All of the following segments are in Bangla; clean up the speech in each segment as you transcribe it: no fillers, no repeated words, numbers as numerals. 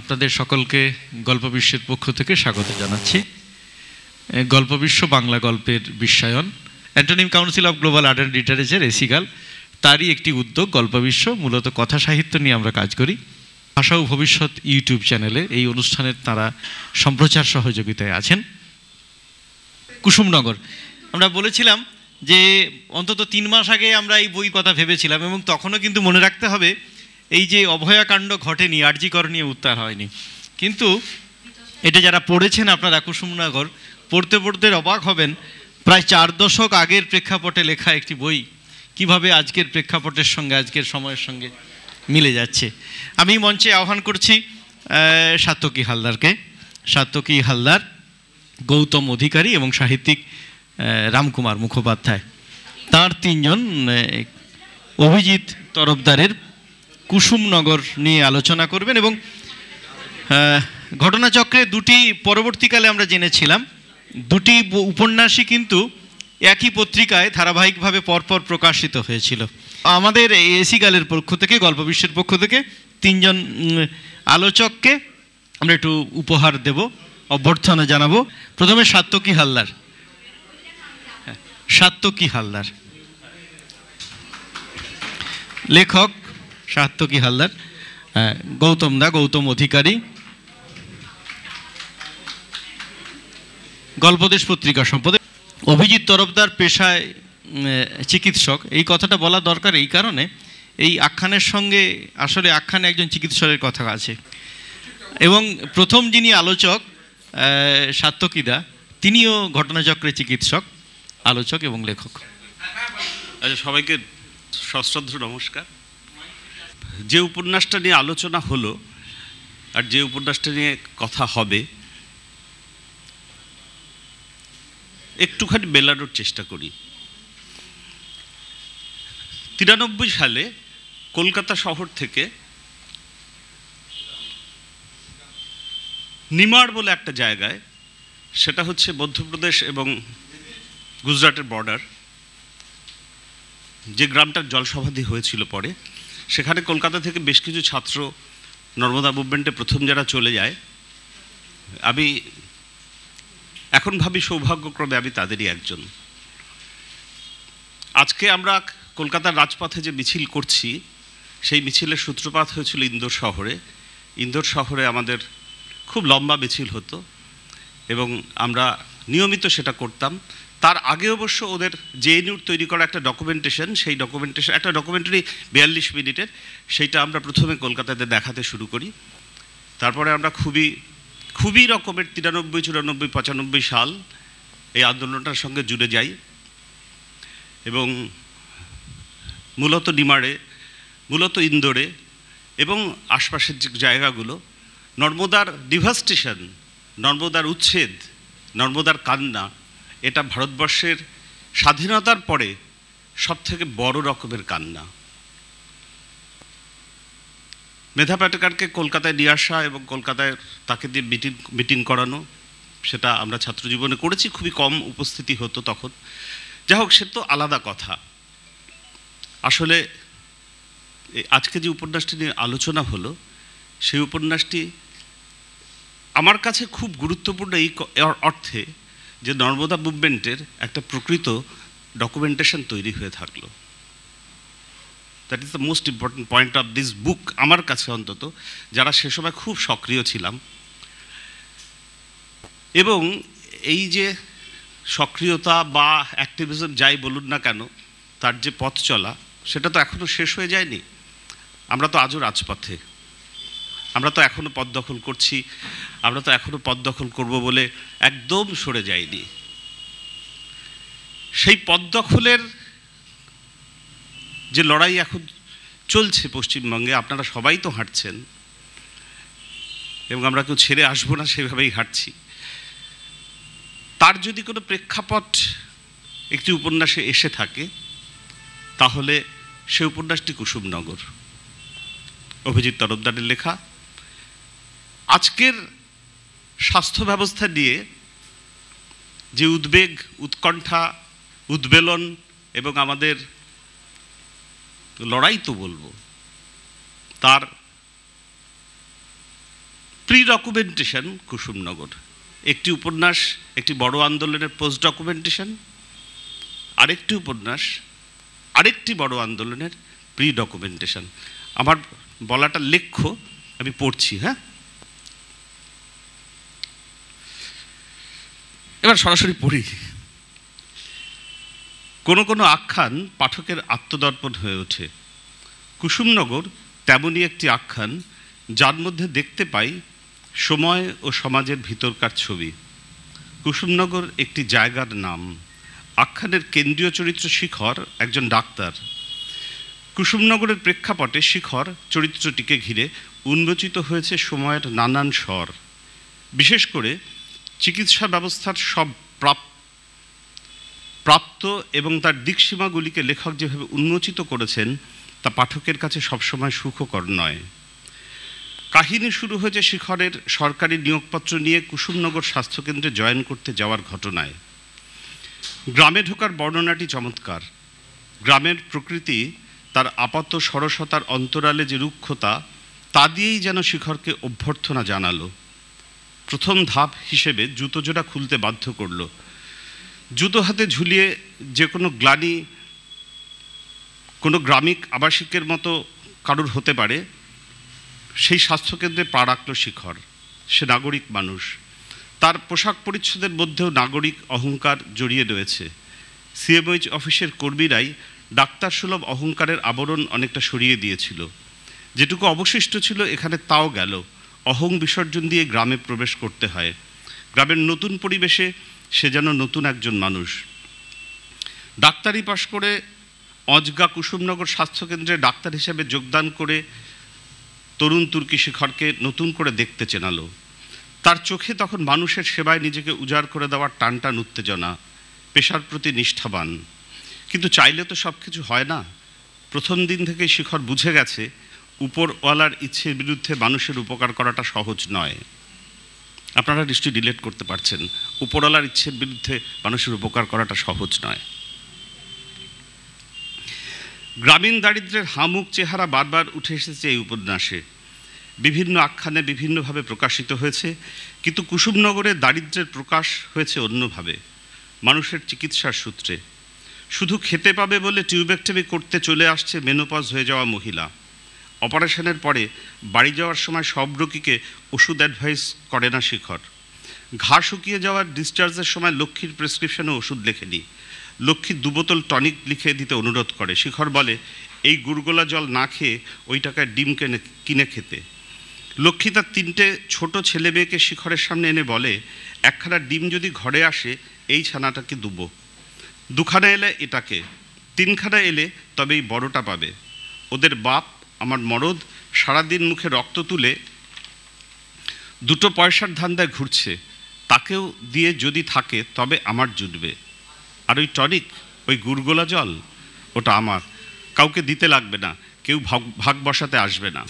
আপনাদের সকলকে গল্প বিশ্বের পক্ষ থেকে স্বাগত জানাচ্ছি। গল্প বিশ্ব বাংলা গল্পের বিশ্বায়ন অ্যান্টোনিম council of global art and literature এসিগাল তারই একটি উদ্যোগ। গল্প বিশ্ব মূলত কথা সাহিত্য নিয়ে আমরা কাজ করি। ভাষা ও ভবিষ্যৎ ইউটিউব চ্যানেলে এই অনুষ্ঠানের তারা সম্প্রচার সহযোগিতায় আছেন। কুসুমনগর, আমরা বলেছিলাম যে অন্তত 3 মাস আগে আমরা এই বই কথা ভেবেছিলাম, এবং তখনও কিন্তু মনে রাখতে হবে এই যে অভয়াকাণ্ড ঘটেনি, আরজিকর নিয়ে উত্তার হয়নি। কিন্তু এটা যারা পড়েছেন আপনারা কুসুমনগর, পড়তে পড়তে অবাক হবেন প্রায় 4 দশক আগের প্রেক্ষাপটে লেখা একটি বই কিভাবে আজকের প্রেক্ষাপটের সঙ্গে আজকের সময়ের সঙ্গে মিলে যাচ্ছে। আমি মঞ্চে আহ্বান করছি সাত্যকী হালদারকে। সাত্যকী হালদার, গৌতম অধিকারী এবং সাহিত্যিক রামকুমার মুখোপাধ্যায়, তার 3 জন অভিজিৎ তরফদারের কুসুমনগর নিয়ে আলোচনা করবেন। এবং ঘটনাচক্রে দুটি পরবর্তীকালে আমরা জেনেছিলাম দুটি উপন্যাসই কিন্তু একই পত্রিকায় ধারাবাহিকভাবে পরপর প্রকাশিত হয়েছিল। আমাদের এসিগালের পক্ষ থেকে, গল্প বিশ্বের পক্ষ থেকে 3 জন আলোচককে আমরা একটু উপহার দেব, অভ্যর্থনা জানাবো। প্রথমে সাত্যকী হালদার। সাত্যকী হালদার লেখক, সাত্যকী হালদার। গৌতম অধিকারী, গল্পদেশ পত্রিকা সম্পাদক। অভিজিৎ তরফদার পেশায় চিকিৎসক। এই কথাটা বলা দরকার এই কারণে, এই আখ্যানের সঙ্গে আসলে আখ্যানে একজন চিকিৎসকের কথা আছে। এবং প্রথম যিনি আলোচক সাত্যকীদা, তিনিও ঘটনাচক্রে চিকিৎসক, আলোচক এবং লেখক। আচ্ছা, সবাইকে সশ্রদ্ধ নমস্কার। যে উপন্যাসটা নিয়ে আলোচনা হলো আর যে উপন্যাসটা নিয়ে কথা হবে একটুখানি মেলানোর চেষ্টা করি। 93 সালে কলকাতা শহর থেকে নিমাড় বলে একটা জায়গায়, সেটা হচ্ছে মধ্যপ্রদেশ এবং গুজরাটের বর্ডার, যে গ্রামটার জলসমাধি হয়েছিল পরে, সেখানে কলকাতা থেকে বেশ কিছু ছাত্র নর্মদা মুভমেন্টে প্রথম যারা চলে যায়, আমি এখন ভাবি সৌভাগ্যক্রমে আমি তাদেরই একজন। আজকে আমরা কলকাতার রাজপথে যে মিছিল করছি, সেই মিছিলের সূত্রপাত হয়েছিল ইন্দোর শহরে। ইন্দোর শহরে আমাদের খুব লম্বা মিছিল হতো এবং আমরা নিয়মিত সেটা করতাম। তার আগে অবশ্য ওদের জেএনইউর তৈরি করা একটা ডকুমেন্টেশন, সেই ডকুমেন্টেশন একটা ডকুমেন্টারি 42 মিনিটের, সেইটা আমরা প্রথমে কলকাতাতে দেখাতে শুরু করি। তারপরে আমরা খুবই রকমের 93, 94, 95 সাল এই আন্দোলনটার সঙ্গে জুড়ে যাই এবং মূলত নিমাড়ে, মূলত ইন্দোরে এবং আশপাশের যে জায়গাগুলো, নর্মদার ডিভাস্টেশন, নর্মদার উচ্ছেদ, নর্মদার কান্না, এটা ভারতবর্ষের স্বাধীনতার পরে সবথেকে বড় রকমের কান্না। মেধা পাটেকারকে কলকাতায় নিয়ে আসা এবং কলকাতায় তাকে দিয়ে মিটিং করানো, সেটা আমরা ছাত্র জীবনে করেছি। খুবই কম উপস্থিতি হতো তখন। যাই হোক, সে তো আলাদা কথা। আসলে আজকে যে উপন্যাসটি নিয়ে আলোচনা হলো, সেই উপন্যাসটি আমার কাছে খুব গুরুত্বপূর্ণ এই অর্থে যে নর্মদা মুভমেন্টের একটা প্রকৃত ডকুমেন্টেশন তৈরি হয়ে থাকলো। That is the most important point of this book আমার কাছে, অন্তত যারা সে সময় খুব সক্রিয় ছিলাম। এবং এই যে সক্রিয়তা বা অ্যাক্টিভিজম যাই বলুন না কেন, তার যে পথ চলা, সেটা তো এখনও শেষ হয়ে যায়নি। আমরা তো আজও রাজপথে, আমরা তো এখনও পথ দখল করছি, আমরা তো এখনও পথ দখল করব বলে একদম সরে যাইনি। সেই পথ দখলের যে লড়াই এখন চলছে পশ্চিমবঙ্গে, আপনারা সবাই তো হাঁটছেন এবং আমরা কেউ ছেড়ে আসবো না, সেভাবেই হাঁটছি। তার যদি কোনো প্রেক্ষাপট একটি উপন্যাসে এসে থাকে, তাহলে সে উপন্যাসটি কুসুমনগর, অভিজিৎ তরফদারের লেখা। আজকের স্বাস্থ্য ব্যবস্থা নিয়ে যে উদ্বেগ, উৎকণ্ঠা, উদ্বেলন এবং আমাদের লড়াই তো বলবো, তার প্রি ডকুমেন্টেশন কুসুমনগর, একটি উপন্যাস একটি বড় আন্দোলনের পোস্ট ডকুমেন্টেশন, আরেকটি উপন্যাস আরেকটি বড় আন্দোলনের প্রি ডকুমেন্টেশন। আমার বলাটা লেখ্য, আমি পড়ছি। হ্যাঁ, এবার সরাসরি পড়ি। কোনো কোনো আখ্যান পাঠকের আত্মদর্পণ হয়ে ওঠে। কুসুমনগর তেমনই একটি আখ্যান যার মধ্যে দেখতে পাই সময় ও সমাজের ভিতরকার ছবি। কুসুমনগর একটি জায়গার নাম। আখ্যানের কেন্দ্রীয় চরিত্র শিখর একজন ডাক্তার। কুসুমনগরের প্রেক্ষাপটে শিখর চরিত্রটিকে ঘিরে উন্মোচিত হয়েছে সময়ের নানান স্বর। বিশেষ করে চিকিৎসা ব্যবস্থার সব প্রাপ্ত এবং তার দিকসীমাগুলিকে লেখক যেভাবে উন্মোচিত করেছেন তা পাঠকের কাছে সবসময় সুখকর নয়। কাহিনী শুরু হয়েছে শিখরের সরকারি নিয়োগপত্র নিয়ে কুসুমনগর স্বাস্থ্যকেন্দ্রে জয়েন করতে যাওয়ার ঘটনায়। গ্রামে ঢোকার বর্ণনাটি চমৎকার। গ্রামের প্রকৃতি, তার আপাত সরসতার অন্তরালে যে রুক্ষতা, তা দিয়েই যেন শিখরকে অভ্যর্থনা জানালো। প্রথম ধাপ হিসেবে জুতো জোড়া খুলতে বাধ্য করল। জুতো হাতে ঝুলিয়ে যে কোনো গ্লানি কোনো গ্রামিক আবাসিকের মতো কারুর হতে পারে, সেই স্বাস্থ্যকেন্দ্রে পা রাখল শিখর। সে নাগরিক মানুষ, তার পোশাক পরিচ্ছদের মধ্যেও নাগরিক অহংকার জড়িয়ে রয়েছে। সিএমএইচ অফিসের কর্মীরাই ডাক্তার সুলভ অহংকারের আবরণ অনেকটা সরিয়ে দিয়েছিল। যেটুকু অবশিষ্ট ছিল এখানে তাও গেল। অহং বিসর্জন দিয়ে গ্রামে প্রবেশ করতে হয়। গ্রামের নতুন পরিবেশে সে যেন নতুন একজন মানুষ। ডাক্তারি পাশ করে অজগা কুসুমনগর স্বাস্থ্যকেন্দ্রে ডাক্তার হিসেবে যোগদান করে তরুণ তুর্কি শিখরকে নতুন করে দেখতে চেনালো। তার চোখে তখন মানুষের সেবায় নিজেকে উজাড় করে দেওয়ার টানটান উত্তেজনা, পেশার প্রতি নিষ্ঠাবান। কিন্তু চাইলে তো সব কিছু হয় না। প্রথম দিন থেকেই শিখর বুঝে গেছে উপরওয়ালার ইচ্ছের বিরুদ্ধে মানুষের উপকার করাটা সহজ নয়। আপনারা নিশ্চয়ই রিলেট করতে পারছেন, উপরওয়ালার ইচ্ছের বিরুদ্ধে মানুষের উপকার করাটা সহজ নয়। গ্রামীণ দারিদ্র্যের হামুক চেহারা বারবার উঠে এসেছে এই উপন্যাসে। বিভিন্ন আখ্যানে বিভিন্নভাবে প্রকাশিত হয়েছে, কিন্তু কুসুমনগরের দারিদ্র্যের প্রকাশ হয়েছে অন্যভাবে, মানুষের চিকিৎসার সূত্রে। শুধু খেতে পাবে বলে টিউবেক্টমি করতে চলে আসছে মেনোপজ হয়ে যাওয়া মহিলা। অপারেশনের পরে বাড়ি যাওয়ার সময় সব রোগীকে ওষুধ অ্যাডভাইস করে না শিখর। ঘা শুকিয়ে যাওয়ার ডিসচার্জের সময় লক্ষ্মীর প্রেসক্রিপশনে ওষুধ লেখেনি। লক্ষ্মী 2 বোতল টনিক লিখে দিতে অনুরোধ করে। শিখর বলে এই গুড়গোলা জল না খেয়ে ওই টাকায় ডিম কিনে খেতে। লক্ষ্মী তার 3টে ছোট ছেলে মেয়েকে শিখরের সামনে এনে বলে, একখানা ডিম যদি ঘরে আসে এই ছানাটাকে দুবো, 2খানা এলে এটাকে, 3খানা এলে তবেই বড়টা পাবে। ওদের বাপ আমার মরদ সারাদিন মুখে রক্ত তুলে 2 পয়সার ধান্দায় ঘুরছে, তাকেও দিয়ে যদি থাকে তবে আমার জুটবে। আর ওই টনিক, ওই গুড়গোলা জল, ওটা আমার, কাউকে দিতে লাগবে না, কেউ ভাগ বসাতে আসবে না।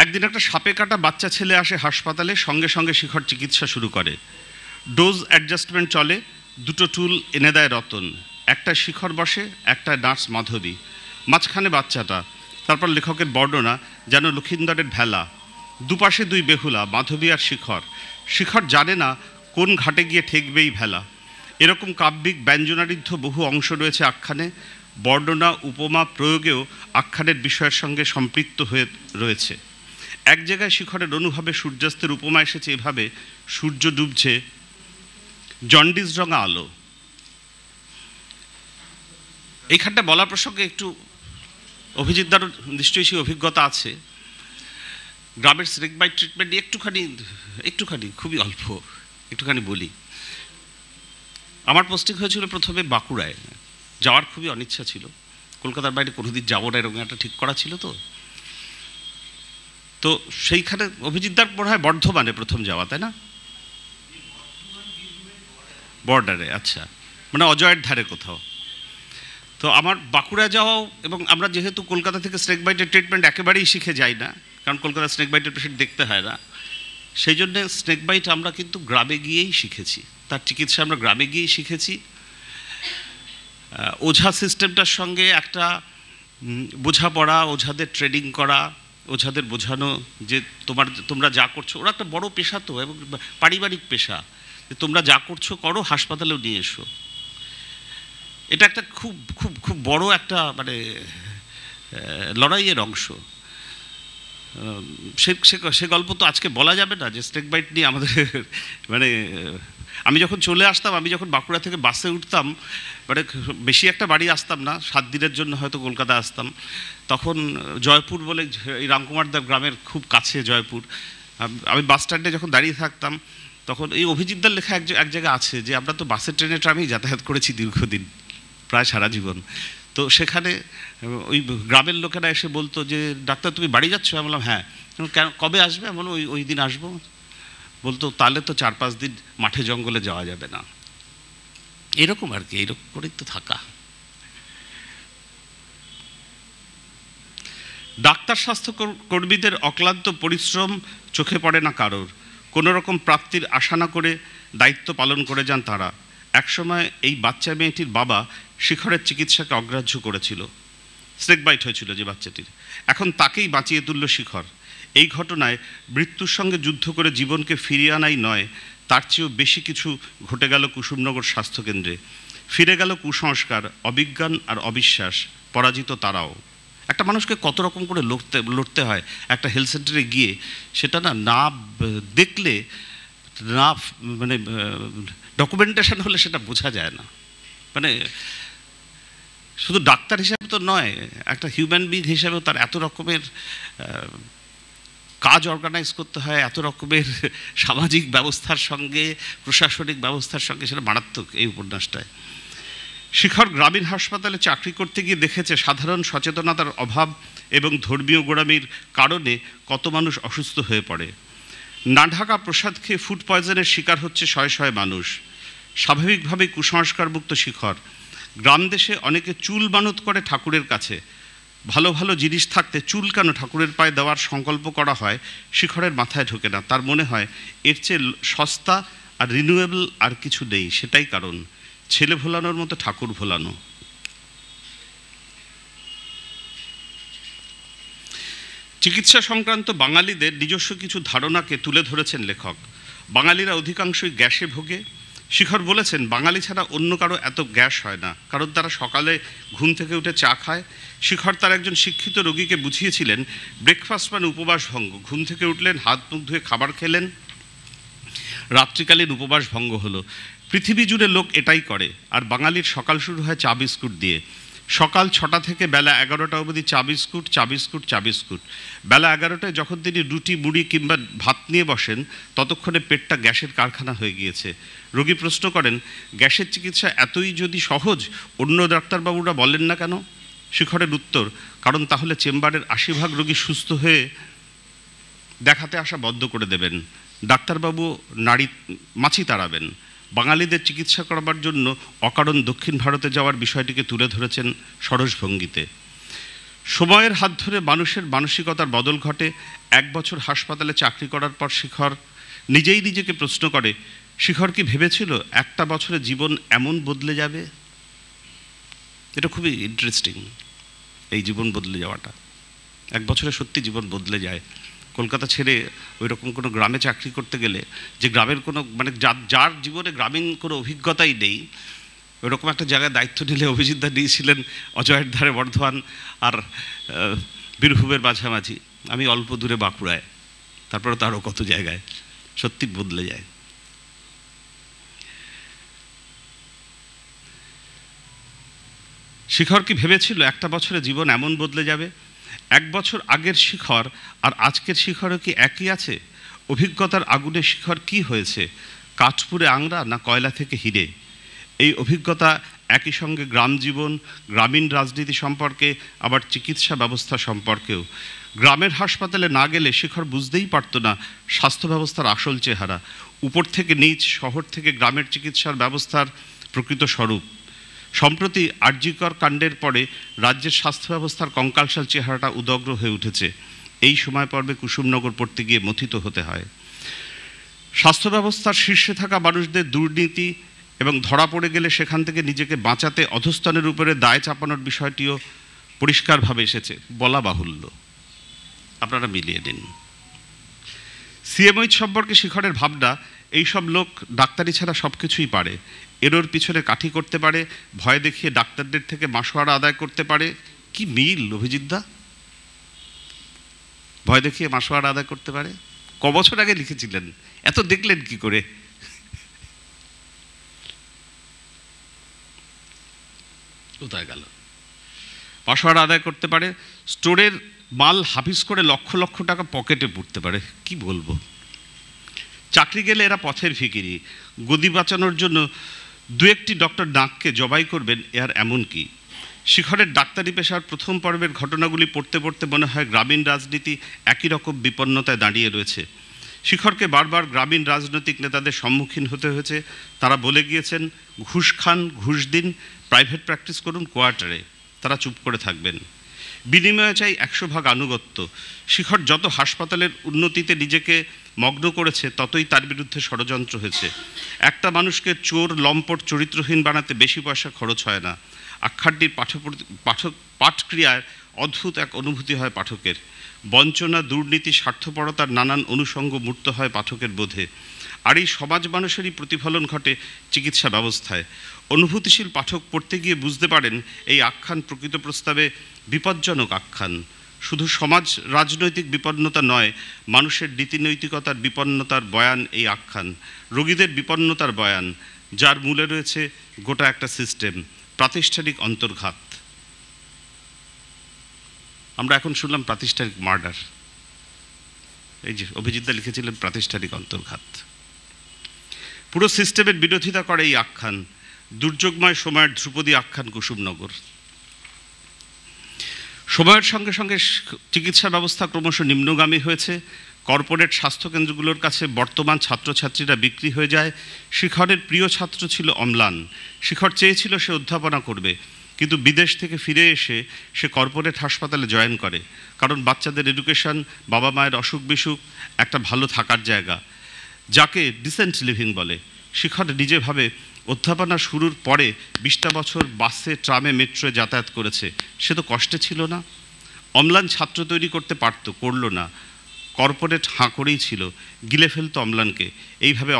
একদিন একটা সাপে কাটা বাচ্চা ছেলে আসে হাসপাতালে। সঙ্গে সঙ্গে শিখর চিকিৎসা শুরু করে। ডোজ অ্যাডজাস্টমেন্ট চলে। 2টো টুল এনে দেয় রতন। একটা শিখর বসে, একটা নার্স মাধবী, মাঝখানে বাচ্চাটা। তারপর লেখকের বর্ণনা যেন লক্ষিন্দরের ভেলা, দুপাশে 2 বেহুলা, মাধবী আর শিখর। শিখর জানে না কোন ঘাটে গিয়ে ঠেকবেই ভেলা। এরকম কাব্যিক ব্যঞ্জনারিদ্ধ বহু অংশ রয়েছে আখ্যানে। বর্ণনা উপমা প্রয়োগেও আখ্যানের বিষয়ের সঙ্গে সম্পৃক্ত হয়ে রয়েছে। এক জায়গায় শিখরের অনুভবে সূর্যাস্তের উপমা এসেছে এভাবে, সূর্য ডুবছে, জন্ডিস রঙা আলো। এইখানটা বলা প্রসঙ্গে একটু অভিজিৎদারও নিশ্চয়ই সেই অভিজ্ঞতা আছে। গ্রামের স্নেক বাইট ট্রিটমেন্ট নিয়ে একটুখানি খুবই অল্প একটুখানি বলি। আমার পোস্টিং হয়েছিল প্রথমে বাঁকুড়ায়। যাওয়ার খুবই অনিচ্ছা ছিল, কলকাতার বাইরে কোনোদিন যাবো না এরকম একটা ঠিক করা ছিল। তো সেইখানে অভিজিৎদার মনে হয় বর্ধমানে প্রথম যাওয়া, তাই না? বর্ডারে, আচ্ছা, মানে অজয়ের ধারে কোথাও। তো আমার বাঁকুড়া যাওয়াও, এবং আমরা যেহেতু কলকাতা থেকে স্নেক বাইটের ট্রিটমেন্ট একেবারেই শিখে যাই না, কারণ কলকাতা স্নেক বাইটের পেশেন্ট দেখতে হয় না, সেই জন্যে স্নেক বাইট আমরা কিন্তু গ্রামে গিয়েই শিখেছি। তার চিকিৎসা আমরা গ্রামে গিয়েই শিখেছি। ওঝা সিস্টেমটার সঙ্গে একটা বোঝাপড়া, ওঝাদের ট্রেনিং করা, ওঝাদের বোঝানো যে তোমরা যা করছো, ওরা একটা বড় পেশা তো, এবং পারিবারিক পেশা, যে তোমরা যা করছো করো, হাসপাতালেও নিয়ে এসো। এটা একটা খুব খুব খুব বড় একটা মানে লড়াইয়ের অংশ। সে গল্প তো আজকে বলা যাবে না, যে স্নেক বাইট নিয়ে আমাদের মানে আমি যখন চলে আসতাম, আমি যখন বাঁকুড়া থেকে বাসে উঠতাম, মানে বেশি একটা বাড়ি আসতাম না, 7 দিনের জন্য হয়তো কলকাতা আসতাম, তখন জয়পুর বলে, এই রামকুমার দেব গ্রামের খুব কাছে জয়পুর, আমি বাস স্ট্যান্ডে যখন দাঁড়িয়ে থাকতাম, তখন এই অভিজিৎদার লেখা এক জায়গা আছে যে আমরা তো বাসে ট্রেনে ট্রামেই যাতায়াত করেছি দীর্ঘদিন, প্রায় সারা জীবন। তো সেখানে ওই গ্রামের লোকেরা এসে বলতো যে ডাক্তার তুমি বাড়ি যাচ্ছ? আমি বললাম হ্যাঁ। কেন, কবে আসবে? আমি বললাম ওই দিন আসবো। বলতো তাহলে তো 4-5 দিন মাঠে জঙ্গলে যাওয়া যাবে না। এরকম আর কি, এরকম করেই তো থাকা। ডাক্তার স্বাস্থ্য কর্মীদের অক্লান্ত পরিশ্রম চোখে পড়ে না কারোর। কোনো রকম প্রাপ্তির আশা না করে দায়িত্ব পালন করে যান তারা। একসময় এই বাচ্চা মেয়েটির বাবা শিখরের চিকিৎসাকে অগ্রাহ্য করেছিল, স্নেক বাইট হয়েছিল যে বাচ্চাটির, এখন তাকেই বাঁচিয়ে তুলল শিখর। এই ঘটনায় মৃত্যুর সঙ্গে যুদ্ধ করে জীবনকে ফিরিয়ে আনাই নয়, তার চেয়েও বেশি কিছু ঘটে গেল কুসুমনগর স্বাস্থ্যকেন্দ্রে। ফিরে গেল কুসংস্কার, অবিজ্ঞান আর অবিশ্বাস, পরাজিত তারাও। একটা মানুষকে কত রকম করে লড়তে হয় একটা হেলথ সেন্টারে গিয়ে, সেটা না দেখলে, না মানে ডকুমেন্টেশন হলে সেটা বোঝা যায় না। মানে শুধু ডাক্তার হিসাবে তো নয়, একটা হিউম্যান বিং হিসাবেও তার এত রকমের কাজ অর্গানাইজ করতে হয়, এত রকমের সামাজিক ব্যবস্থার সঙ্গে, প্রশাসনিক ব্যবস্থার সঙ্গে, সেটা মারাত্মক এই উপন্যাসটায়। শিখর গ্রামীণ হাসপাতালে চাকরি করতে গিয়ে দেখেছে সাধারণ সচেতনতার অভাব এবং ধর্মীয় গোঁড়ামির কারণে কত মানুষ অসুস্থ হয়ে পড়ে। না ঢাকা প্রসাদ খেয়ে ফুড পয়জনের শিকার হচ্ছে শয়ে শয়ে মানুষ। স্বাভাবিকভাবেই কুসংস্কারমুক্ত শিখর। গ্রাম দেশে অনেকে চুল মানত করে ঠাকুরের কাছে। ভালো ভালো জিনিস থাকতে চুল কেন ঠাকুরের পায়ে দেওয়ার সংকল্প করা হয়, শিখরের মাথায় ঢোকে না। তার মনে হয় এর চেয়ে সস্তা আর রিনিউয়েবল আর কিছু নেই। সেটাই কারণ, ছেলে ভোলানোর মতো ঠাকুর ভোলানো। চিকিৎসা সংক্রান্ত বাঙালিদের নিজস্ব কিছু ধারণাকে তুলে ধরেছেন লেখক। বাঙালিরা অধিকাংশই গ্যাসে ভোগে। শিখর বলেছেন বাঙালি ছাড়া অন্য কারো এত গ্যাস হয় না, কারণ তারা সকালে ঘুম থেকে উঠে চা খায়। শিখর তার একজন শিক্ষিত রোগীকে বুঝিয়েছিলেন ব্রেকফাস্ট মানে উপবাস ভঙ্গ। ঘুম থেকে উঠলেন, হাত মুখ ধুয়ে খাবার খেলেন, রাত্রিকালীন উপবাস ভঙ্গ হলো। পৃথিবী জুড়ে লোক এটাই করে। আর বাঙালির সকাল শুরু হয় চা বিস্কুট দিয়ে। সকাল 6টা থেকে বেলা 11টা অবধি চা বিস্কুট, চা বিস্কুট, চা বিস্কুট। বেলা 11টায় যখন তিনি রুটি, মুড়ি কিংবা ভাত নিয়ে বসেন, ততক্ষণে পেটটা গ্যাসের কারখানা হয়ে গিয়েছে। রোগী প্রশ্ন করেন, গ্যাসের চিকিৎসা এতই যদি সহজ, অন্য ডাক্তারবাবুরা বলেন না কেন? শিখরের উত্তর, কারণ তাহলে চেম্বারের 80% রোগী সুস্থ হয়ে দেখাতে আসা বন্ধ করে দেবেন, ডাক্তারবাবু মাছি তাড়াবেন। বাঙালিদের চিকিৎসা করবার জন্য অকারণ দক্ষিণ ভারতে যাওয়ার বিষয়টিকে তুলে ধরেছেন সরস ভঙ্গিতে। সময়ের হাত ধরে মানুষের মানসিকতার বদল ঘটে। 1 বছর হাসপাতালে চাকরি করার পর শিখর নিজেই নিজেকে প্রশ্ন করে, শিখর কি ভেবেছিল একটা বছরে জীবন এমন বদলে যাবে? এটা খুবই ইন্টারেস্টিং, এই জীবন বদলে যাওয়াটা। 1 বছরে সত্যি জীবন বদলে যায়। কলকাতা ছেড়ে ওই রকম কোনো গ্রামে চাকরি করতে গেলে, যে গ্রামের কোনো মানে যার জীবনে গ্রামীণ কোনো অভিজ্ঞতাই নেই, ওইরকম একটা জায়গায় দায়িত্ব নিলে অভিজিৎদা নিয়েছিলেন অজয়ের ধারে বর্ধমান আর বীরভূমের মাঝামাঝি, আমি অল্প দূরে বাঁকুড়ায়, তারপরে তো আরও কত জায়গায়। সত্যি বদলে যায়। শিখর কি ভেবেছিল একটা বছরে জীবন এমন বদলে যাবে? 1 বছর আগের শিখর আর আজকের শিখরও কি একই আছে? অভিজ্ঞতার আগুনে শিখর কি হয়েছে? কাঠপুরে আংরা না কয়লা থেকে হিরে? এই অভিজ্ঞতা একই সঙ্গে গ্রাম জীবন, গ্রামীণ রাজনীতি সম্পর্কে, আবার চিকিৎসা ব্যবস্থা সম্পর্কেও। গ্রামের হাসপাতালে না গেলে শিখর বুঝতেই পারত না স্বাস্থ্য ব্যবস্থার আসল চেহারা, উপর থেকে নিচ, শহর থেকে গ্রামের চিকিৎসার ব্যবস্থার প্রকৃত স্বরূপ। সম্প্রতি আরজিকর কাণ্ডের পরে রাজ্যের স্বাস্থ্য ব্যবস্থার কঙ্কালসাল চেহারাটা উদগ্র হয়ে উঠেছে। এই সময় পর্বে কুসুমনগর পড়তে গিয়ে মথিত হতে হয়। স্বাস্থ্য ব্যবস্থার শীর্ষে থাকা মানুষদের দুর্নীতি এবং ধরা পড়ে গেলে সেখান থেকে নিজেকে বাঁচাতে অধস্তনের উপরে দায় চাপানোর বিষয়টিও পরিষ্কারভাবে এসেছে, বলা বাহুল্য। আপনারা মিলিয়ে নিন। সিএমওইচ সম্পর্কে শিখরের ভাবনা, এইসব লোক ডাক্তারি ছাড়া সব কিছুই পারে, এরোর পিছনে কাঠি করতে পারে, ভয় দেখিয়ে ডাক্তারদের থেকে মাসোয়ারা আদায় করতে পারে। কি মিল অভিজিৎদা, ভয় দেখিয়ে মাসোয়ারা আদায় করতে পারে? কবছর আগে লিখেছিলেন, এত দেখলেন কি করে? কোথায় গেল? মাসোয়ারা আদায় করতে পারে, স্টোরের মাল হাফিজ করে লক্ষ লক্ষ টাকা পকেটে পুরতে পারে। কি বলবো, চাকরি গেলে এরা পথের ফিকিরি, গদি বাঁচানোর জন্য দু একটি ডক্টর নাককে জবাই করবেন, এর এমন কি? শিখরের ডাক্তারি পেশার প্রথম পর্বের ঘটনাগুলি পড়তে পড়তে মনে হয় গ্রামীণ রাজনীতি একই রকম বিপন্নতায় দাঁড়িয়ে রয়েছে। শিখরকে বারবার গ্রামীণ রাজনৈতিক নেতাদের সম্মুখীন হতে হয়েছে। তারা বলে গিয়েছেন, ঘুষ খান, ঘুষ দিন, প্রাইভেট প্র্যাকটিস করুন কোয়ার্টারে, তারা চুপ করে থাকবেন। বিনিময়ে চাই 100% আনুগত্য। শিখর যত হাসপাতালের উন্নতিতে নিজেকে মগ্ন করেছে, ততই তার বিরুদ্ধে ষড়যন্ত্র হয়েছে। একটা মানুষকে চোর, লম্পট, চরিত্রহীন বানাতে বেশি পয়সা খরচ হয় না। আখ্যানটির পাঠক্রিয়ায় অদ্ভুত এক অনুভূতি হয় পাঠকের। বঞ্চনা, দুর্নীতি, স্বার্থপরতার নানান অনুষঙ্গ মূর্ত হয় পাঠকের বোধে। আর এই সমাজ মানুষেরই প্রতিফলন ঘটে চিকিৎসা ব্যবস্থায়। অনুভূতিশীল পাঠক পড়তে গিয়ে বুঝতে পারেন এই আখ্যান প্রকৃত প্রস্তাবে বিপজ্জনক আখ্যান। শুধু সমাজ রাজনৈতিক বিপন্নতা নয়, মানুষের নীতিনৈতিকতার বিপন্নতার বয়ান এই আখ্যান। রোগীদের বিপন্নতার বয়ান, যার মূলে রয়েছে গোটা একটা সিস্টেম, প্রাতিষ্ঠানিক অন্তর্ঘাত। আমরা এখন শুনলাম প্রাতিষ্ঠানিক মার্ডার, এই যে অভিজিৎদা লিখেছিলেন প্রাতিষ্ঠানিক অন্তর্ঘাত। পুরো সিস্টেমের বিরোধিতা করে এই আখ্যান। দুর্যোগময় সময়ের ধ্রুপদী আখ্যান কুসুমনগর। সময়ের সঙ্গে সঙ্গে চিকিৎসা ব্যবস্থা ক্রমশ নিম্নগামী হয়েছে। কর্পোরেট স্বাস্থ্যকেন্দ্রগুলোর কাছে বর্তমান ছাত্রছাত্রীরা বিক্রি হয়ে যায়। শিখরের প্রিয় ছাত্র ছিল অম্লান। শিখর চেয়েছিল সে অধ্যাপনা করবে, কিন্তু বিদেশ থেকে ফিরে এসে সে কর্পোরেট হাসপাতালে জয়েন করে। কারণ বাচ্চাদের এডুকেশন, বাবা মায়ের অসুখ বিসুখ, একটা ভালো থাকার জায়গা, যাকে ডিসেন্ট লিভিং বলে। শিখর নিজে ভাবে অধ্যাপনা শুরুর পরে 20টা বছর বাসে, ট্রামে, মেট্রোয় যাতায়াত করেছে, সে তো কষ্টে ছিল না। অম্লান ছাত্র তৈরি করতে পারত, করলো না। কর্পোরেট হাঁ করেই ছিল, গিলে ফেলতো অম্লানকে। এইভাবে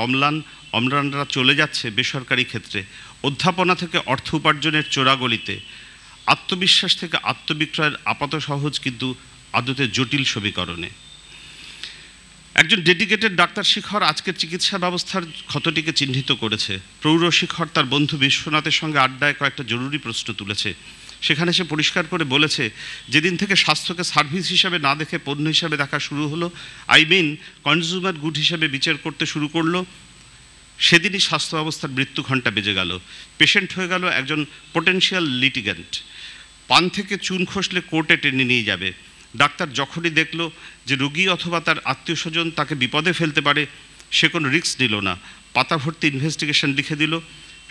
অম্লানরা চলে যাচ্ছে বেসরকারি ক্ষেত্রে, অধ্যাপনা থেকে অর্থ উপার্জনের চোরাগলিতে, আত্মবিশ্বাস থেকে আত্মবিক্রয়ের আপাত সহজ কিন্তু আদতে জটিল সমীকরণে। একজন ডেডিকেটেড ডাক্তার শিখর আজকের চিকিৎসা ব্যবস্থার ক্ষতটিকে চিহ্নিত করেছে। প্রৌঢ় শিখর তার বন্ধু বিশ্বনাথের সঙ্গে আড্ডায় কয়েকটা জরুরি প্রশ্ন তুলেছে। সেখানে সে পরিষ্কার করে বলেছে, যেদিন থেকে স্বাস্থ্যকে সার্ভিস হিসাবে না দেখে পণ্য হিসাবে দেখা শুরু হলো, কনজিউমার গুড হিসাবে বিচার করতে শুরু করলো, সেদিনই স্বাস্থ্য ব্যবস্থার মৃত্যু ঘণ্টা বেজে গেল। পেশেন্ট হয়ে গেল একজন পোটেনশিয়াল লিটিগ্যান্ট। পান থেকে চুন খসলে কোর্টে টেনে নিয়ে যাবে। ডাক্তার যখনই দেখল যে রোগী অথবা তার আত্মীয় স্বজন তাকে বিপদে ফেলতে পারে, সে কোনো রিস্ক নিল না, পাতা ভর্তি ইনভেস্টিগেশন লিখে দিল।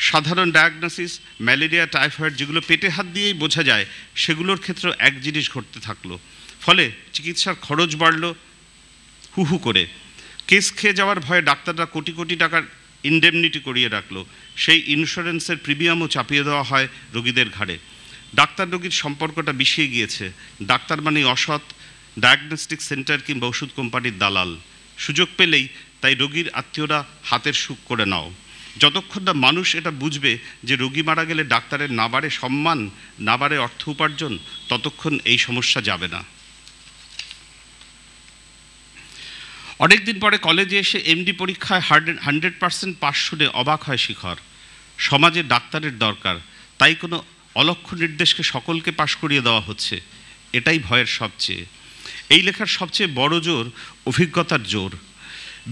সাধারণ ডায়াগনোসিস, ম্যালেরিয়া, টাইফয়েড, যেগুলো পেটে হাত দিয়েই বোঝা যায়, সেগুলোর ক্ষেত্রেও এক জিনিস ঘটতে থাকলো। ফলে চিকিৎসার খরচ বাড়ল হু হু করে। কেস খেয়ে যাওয়ার ভয়ে ডাক্তাররা কোটি কোটি টাকার ইনডেমনিটি করিয়ে রাখলো। সেই ইন্স্যুরেন্সের প্রিমিয়ামও চাপিয়ে দেওয়া হয় রোগীদের ঘাড়ে। ডাক্তার রোগীর সম্পর্কটা বিষিয়ে গিয়েছে। ডাক্তার মানে অসৎ, ডায়াগনস্টিক সেন্টার কিংবা ওষুধ কোম্পানির দালাল। সুযোগ পেলেই তাই রোগীর আত্মীয়রা হাতের সুখ করে নাও। যতক্ষণ না মানুষ এটা বুঝবে যে রোগী মারা গেলে ডাক্তারের না বাড়ে সম্মান, না বাড়ে অর্থ উপার্জন, ততক্ষণ এই সমস্যা যাবে না। অনেকদিন পরে কলেজে এসে এমডি পরীক্ষায় 100% পাস শুনে অবাক হয় শিখর। সমাজে ডাক্তারের দরকার, তাই কোনো অলক্ষ্য নির্দেশকে সকলকে পাশ করিয়ে দেওয়া হচ্ছে, এটাই ভয়ের সবচেয়ে। এই লেখার সবচেয়ে বড় জোর অভিজ্ঞতার জোর।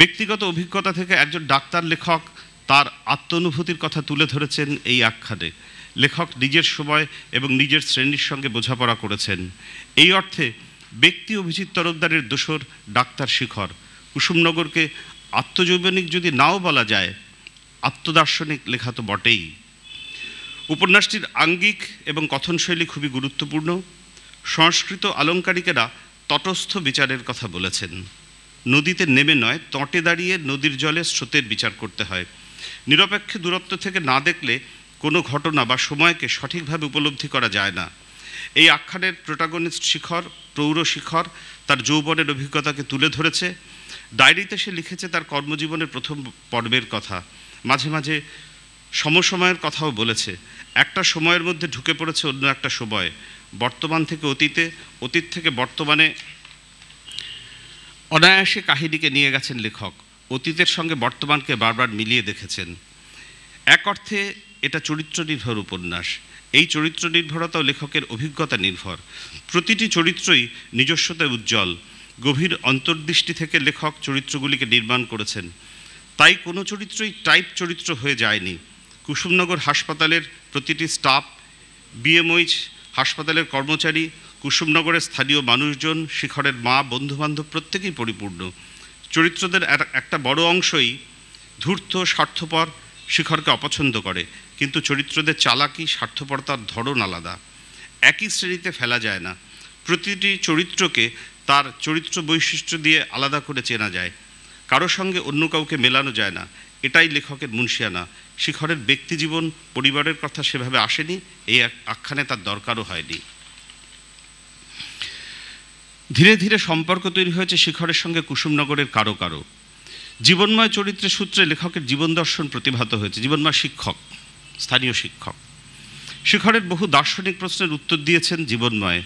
ব্যক্তিগত অভিজ্ঞতা থেকে একজন ডাক্তার লেখক তার আত্মানুভূতির কথা তুলে ধরেছেন এই আখ্যানে। লেখক নিজের সময় এবং নিজের শ্রেণীর সঙ্গে বোঝাপড়া করেছেন। এই অর্থে ব্যক্তি অভিজিৎ তরফদারের দোসর ডাক্তার শিখর। কুসুমনগরকে আত্মজৈবনিক যদি নাও বলা যায়, আত্মদার্শনিক লেখা তো বটেই। উপন্যাসটির আঙ্গিক এবং কথনশৈলী খুবই গুরুত্বপূর্ণ। সংস্কৃত আলঙ্কারিকেরা তটস্থ বিচারের কথা বলেছেন। নদীতে নেমে নয়, তটে দাঁড়িয়ে নদীর জলে স্রোতের বিচার করতে হয়। নিরপেক্ষ দূরত্ব থেকে না দেখলে কোনো ঘটনা বা সময়কে সঠিকভাবে উপলব্ধি করা যায় না। এই আখ্যানের প্রোটাগনিস্ট শিখর, প্রৌঢ় শিখর, তার যৌবনের অভিজ্ঞতাকে তুলে ধরেছে। ডায়েরিতে সে লিখেছে তার কর্মজীবনের প্রথম পর্বের কথা, মাঝে মাঝে সমসময়ের কথাও বলেছে। একটা সময়ের মধ্যে ঢুকে পড়েছে অন্য একটা সময়, বর্তমান থেকে অতীতে, অতীত থেকে বর্তমানে অনায়াসে কাহিনীকে নিয়ে গেছেন লেখক। অতীতের সঙ্গে বর্তমানকে বারবার মিলিয়ে দেখেছেন। এক অর্থে এটা চরিত্র নির্ভর উপন্যাস। এই চরিত্র নির্ভরতাও লেখকের অভিজ্ঞতা নির্ভর। প্রতিটি চরিত্রই নিজস্বতায় উজ্জ্বল। গভীর অন্তর্দৃষ্টি থেকে লেখক চরিত্রগুলিকে নির্মাণ করেছেন। তাই কোনো চরিত্রই টাইপ চরিত্র হয়ে যায়নি। কুসুমনগর হাসপাতালের প্রতিটি স্টাফ, বিএমওইচ হাসপাতালের কর্মচারী, কুসুমনগরের স্থানীয় মানুষজন, শিখরের মা, বন্ধুবান্ধব প্রত্যেকেই পরিপূর্ণ। চরিত্রদের একটা বড় অংশই ধূর্ত, স্বার্থপর, শিখরকে অপছন্দ করে, কিন্তু চরিত্রদের চালাকি, স্বার্থপরতার ধরন আলাদা। একই শ্রেণীতে ফেলা যায় না। প্রতিটি চরিত্রকে তার চরিত্র বৈশিষ্ট্য দিয়ে আলাদা করে চেনা যায়। কারো সঙ্গে অন্য কাউকে মেলানো যায় না। এটাই লেখকের মুনশিয়ানা। শিখরের ব্যক্তিজীবন, পরিবারের কথা সেভাবে আসেনি, এই আখ্যানে তার দরকারও হয়নি। ধীরে ধীরে সম্পর্ক তৈরি হয়েছে শিখরের সঙ্গে কুসুমনগরের কারো কারো। জীবনময় চরিত্রের সূত্রে লেখকের জীবন দর্শন প্রতিভাত হয়েছে। জীবনময় শিক্ষক, স্থানীয় শিক্ষক। শিখরের বহু দার্শনিক প্রশ্নের উত্তর দিয়েছেন জীবনময়।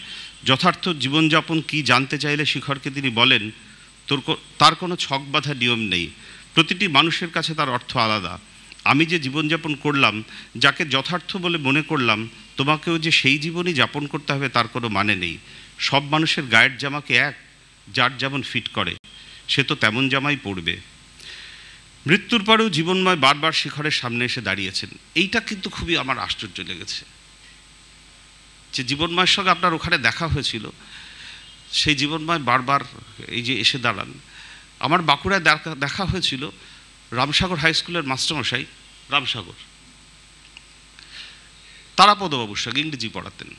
যথার্থ জীবনযাপন কি জানতে চাইলে শিখরকে তিনি বলেন, তার কোনো ছক বাঁধা নিয়ম নেই, প্রতিটি মানুষের কাছে তার অর্থ আলাদা। আমি যে জীবনযাপন করলাম, যাকে যথার্থ বলে মনে করলাম, তোমাকেও যে সেই জীবনই যাপন করতে হবে তার কোনো মানে নেই। সব মানুষের গায়ের জামাকে যার যেমন ফিট করে, সে তো তেমন জামাই পরবে। মৃত্যুর পরেও জীবনময় বারবার শিখরের সামনে এসে দাঁড়িয়েছেন। এইটা কিন্তু খুবই আমার আশ্চর্য লেগেছে, যে জীবনময়ের সঙ্গে আপনার ওখানে দেখা হয়েছিল, সেই জীবনময় বারবার এই যে এসে দাঁড়ান। আমার বাঁকুড়ায় দেখা হয়েছিল রামসাগর হাই স্কুলের মাস্টারমশাই, রামসাগর, তারাপদবাবুর সঙ্গে ইংরেজি পড়াতেন।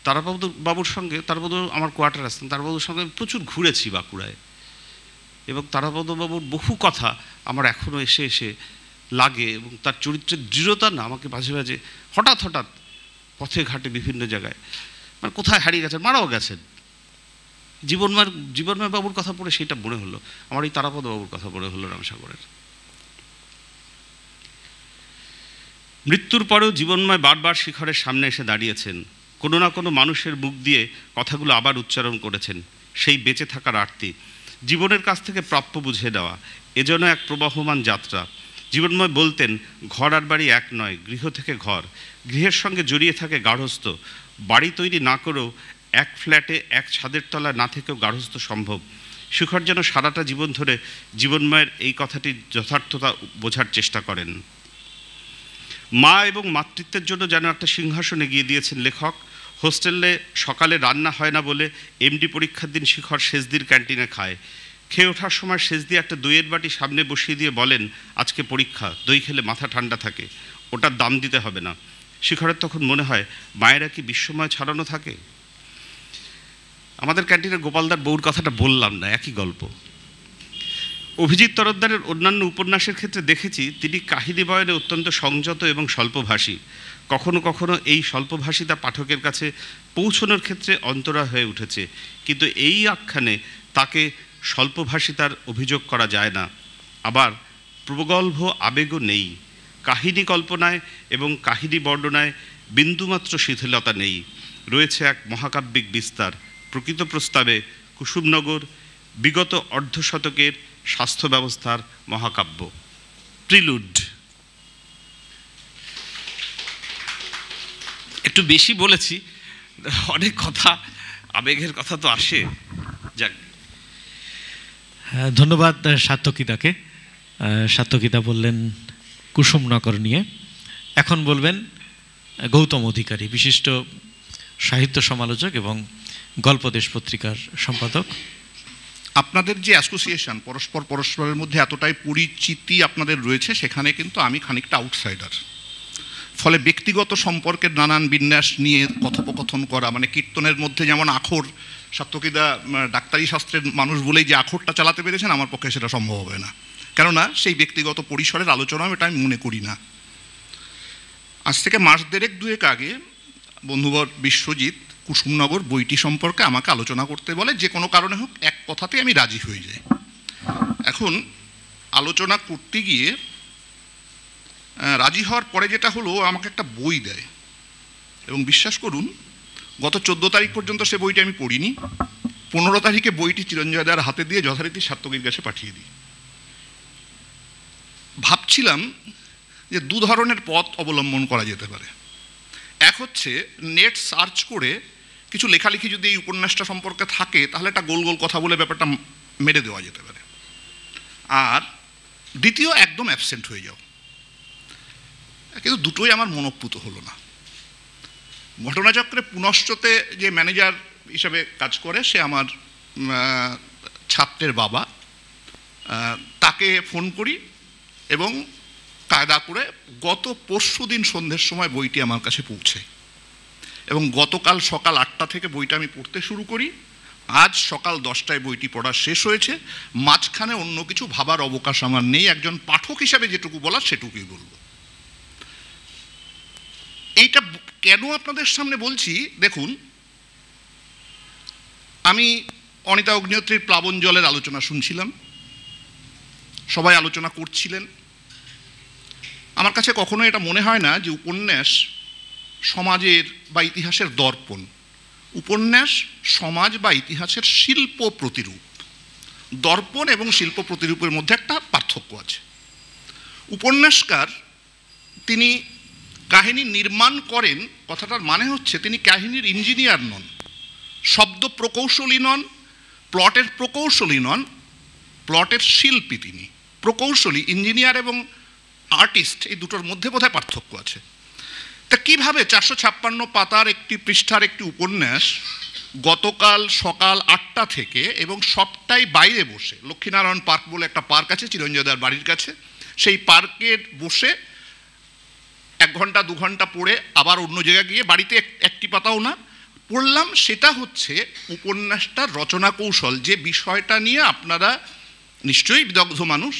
তারাপদবাবুর সঙ্গে, তারাপদ আমার কোয়ার্টার আসতেন, তারাপদবাবুর সঙ্গে প্রচুর ঘুরেছি বাঁকুড়ায়, এবং তারাপদবাবুর বহু কথা আমার এখনও এসে এসে লাগে, এবং তার চরিত্রের দৃঢ়তা না আমাকে মাঝে মাঝে হঠাৎ হঠাৎ পথে ঘাটে বিভিন্ন জায়গায়, মানে কোথায় হারিয়ে গেছেন, মারাও গেছেন। জীবনময় বাবুর কথা পড়ে সেটা মনে হলো, আমার এই তারাপদবাবুর কথা মনে হলো রামসাগরের। মৃত্যুর পরেও জীবনময় বারবার শিখরের সামনে এসে দাঁড়িয়েছেন। কোনো না কোনো মানুষের মুখ দিয়ে কথাগুলো আবার উচ্চারণ করেছেন, সেই বেঁচে থাকার আরতি, জীবনের কাছ থেকে প্রাপ্য বুঝে দেওয়া, এজন্য এক প্রবাহমান যাত্রা। জীবনময় বলতেন, ঘর আর বাড়ি এক নয়, গৃহ থেকে ঘর, গৃহের সঙ্গে জড়িয়ে থাকে গার্হস্থ্য। বাড়ি তৈরি না করেও এক ফ্ল্যাটে এক ছাদের তলায় না থেকেও গার্হস্থ্য সম্ভব। শিখর যেন সারাটা জীবন ধরে জীবনময়ের এই কথাটির যথার্থতা বোঝার চেষ্টা করেন। মা এবং মাতৃত্বের জন্য যেন একটা সিংহাসন এগিয়ে দিয়েছেন লেখক। হোস্টেলে সকালে রান্না হয় না বলে এমডি পরীক্ষার দিন শিখর সেজদির ক্যান্টিনে খায়। খেয়ে ওঠার সময় সেজদি একটা দইয়ের বাটি সামনে বসিয়ে দিয়ে বলেন, আজকে পরীক্ষা, দই খেলে মাথা ঠান্ডা থাকে, ওটার দাম দিতে হবে না। শিখরের তখন মনে হয়, মায়েরা কি বিশ্বময় ছাড়ানো থাকে? আমাদের ক্যান্টিনের গোপালদার বউর কথাটা বললাম না, একই গল্প। অভিজিৎ তরফদারের অন্যান্য উপন্যাসের ক্ষেত্রে দেখেছি তিনি কাহিনী বয়নে অত্যন্ত সংযত এবং স্বল্পভাষী। কখনো কখনো এই স্বল্পভাষিতা পাঠকের কাছে পৌঁছানোর ক্ষেত্রে অন্তরা হয়ে উঠেছে, কিন্তু এই আখ্যানে তাকে স্বল্পভাষিতার অভিযোগ করা যায় না। আবার প্রগল্ভ আবেগও নেই। কাহিনী কল্পনায় এবং কাহিনী বর্ণনায় বিন্দুমাত্র শিথিলতা নেই। রয়েছে এক মহাকাব্যিক বিস্তার। প্রকৃত প্রস্তাবে কুসুমনগর বিগত অর্ধশতকের স্বাস্থ্য ব্যবস্থার মহাকাব্য। প্রিলুড। একটু বেশি বলেছি, অনেক কথা, আবেগের কথা তো আসে। যাক, ধন্যবাদ সাত্যকিতাকে। সাত্যকিতা বললেন কুসুমনগর নিয়ে। এখন বলবেন গৌতম অধিকারী, বিশিষ্ট সাহিত্য সমালোচক এবং গল্পদেশ পত্রিকার সম্পাদক। আপনাদের যে অ্যাসোসিয়েশন, পরস্পরের মধ্যে এতটাই পরিচিতি আপনাদের রয়েছে, সেখানে কিন্তু আমি খানিকটা আউটসাইডার। ফলে ব্যক্তিগত সম্পর্কের নানান বিন্যাস নিয়ে কথোপকথন করা, মানে কীর্তনের মধ্যে যেমন আখর, সাত্যকিদা ডাক্তারি শাস্ত্রের মানুষ বলেই যে আখরটা চালাতে পেরেছেন, আমার পক্ষে সেটা সম্ভব হবে না, কেননা সেই ব্যক্তিগত পরিসরের আলোচনা এটা আমি মনে করি না। আজ থেকে মাস দেড়েক দুয়েক আগে বন্ধুবর বিশ্বজিৎ কুসুমনগর বইটি সম্পর্কে আমাকে আলোচনা করতে বলে, যে কোনো কারণে হোক এক কথাতে আমি রাজি হয়ে যাই। এখন আলোচনা করতে গিয়ে রাজি হওয়ার পরে যেটা হলো, আমাকে একটা বই দেয়, এবং বিশ্বাস করুন গত 14 তারিখ পর্যন্ত সে বইটি আমি পড়িনি। 15 তারিখে বইটি চিরঞ্জয় দার হাতে দিয়ে যথারীতি সার্থকীর কাছে পাঠিয়ে দিই। ভাবছিলাম যে দু ধরনের পথ অবলম্বন করা যেতে পারে। এক হচ্ছে নেট সার্চ করে কিছু লেখালেখি যদি এই উপন্যাসটা সম্পর্কে থাকে, তাহলে একটা গোল গোল কথা বলে ব্যাপারটা মেরে দেওয়া যেতে পারে। আর দ্বিতীয়, একদম অ্যাবসেন্ট হয়ে যাও। কিন্তু দুটোই আমার মনোপুত হলো না। ঘটনাচক্রে পুনশ্চতে যে ম্যানেজার হিসাবে কাজ করে, সে আমার ছাত্রের বাবা। তাকে ফোন করি এবং কায়দা করে গত পরশুদিন সন্ধ্যের সময় বইটি আমার কাছে পৌঁছায়, এবং গতকাল সকাল 8টা থেকে বইটা আমি পড়তে শুরু করি। আজ সকাল 10টায় বইটি পড়া শেষ হয়েছে। মাঝখানে অন্য কিছু ভাবার অবকাশ আমার নেই। একজন পাঠক হিসাবে যেটুকু বলার সেটুকুই বলবো। এইটা কেন আপনাদের সামনে বলছি, দেখুন, আমি অনিতা অগ্নিহোত্রীর প্লাবন জলের আলোচনা শুনছিলাম, সবাই আলোচনা করছিলেন। আমার কাছে কখনো এটা মনে হয় না যে উপন্যাস সমাজের বা ইতিহাসের দর্পণ। উপন্যাস সমাজ বা ইতিহাসের শিল্প প্রতিরূপ। দর্পণ এবং শিল্প প্রতিরূপের মধ্যে একটা পার্থক্য আছে। উপন্যাসকার তিনি কাহিনী নির্মাণ করেন, কথাটার মানে হচ্ছে তিনি কাহিনীর ইঞ্জিনিয়ার নন, শব্দ প্রকৌশলী নন, প্লটের প্রকৌশলী নন, প্লটের শিল্পী তিনি। প্রকৌশলী, ইঞ্জিনিয়ার এবং আর্টিস্ট, এই দুটোর মধ্যে বোধহয় পার্থক্য আছে। তা কীভাবে 456 পাতার একটি পৃষ্ঠার একটি উপন্যাস গতকাল সকাল 8টা থেকে, এবং সবটাই বাইরে বসে, লক্ষ্মীনারায়ণ পার্ক বলে একটা পার্ক আছে চিরঞ্জয়দার বাড়ির কাছে, সেই পার্কে বসে 1 ঘন্টা 2 ঘন্টা পড়ে আবার অন্য জায়গায় গিয়ে, বাড়িতে একটি পাতাও না পড়লাম, সেটা হচ্ছে উপন্যাসটার রচনা কৌশল। যে বিষয়টা নিয়ে আপনারা নিশ্চয়ই বিদগ্ধ মানুষ,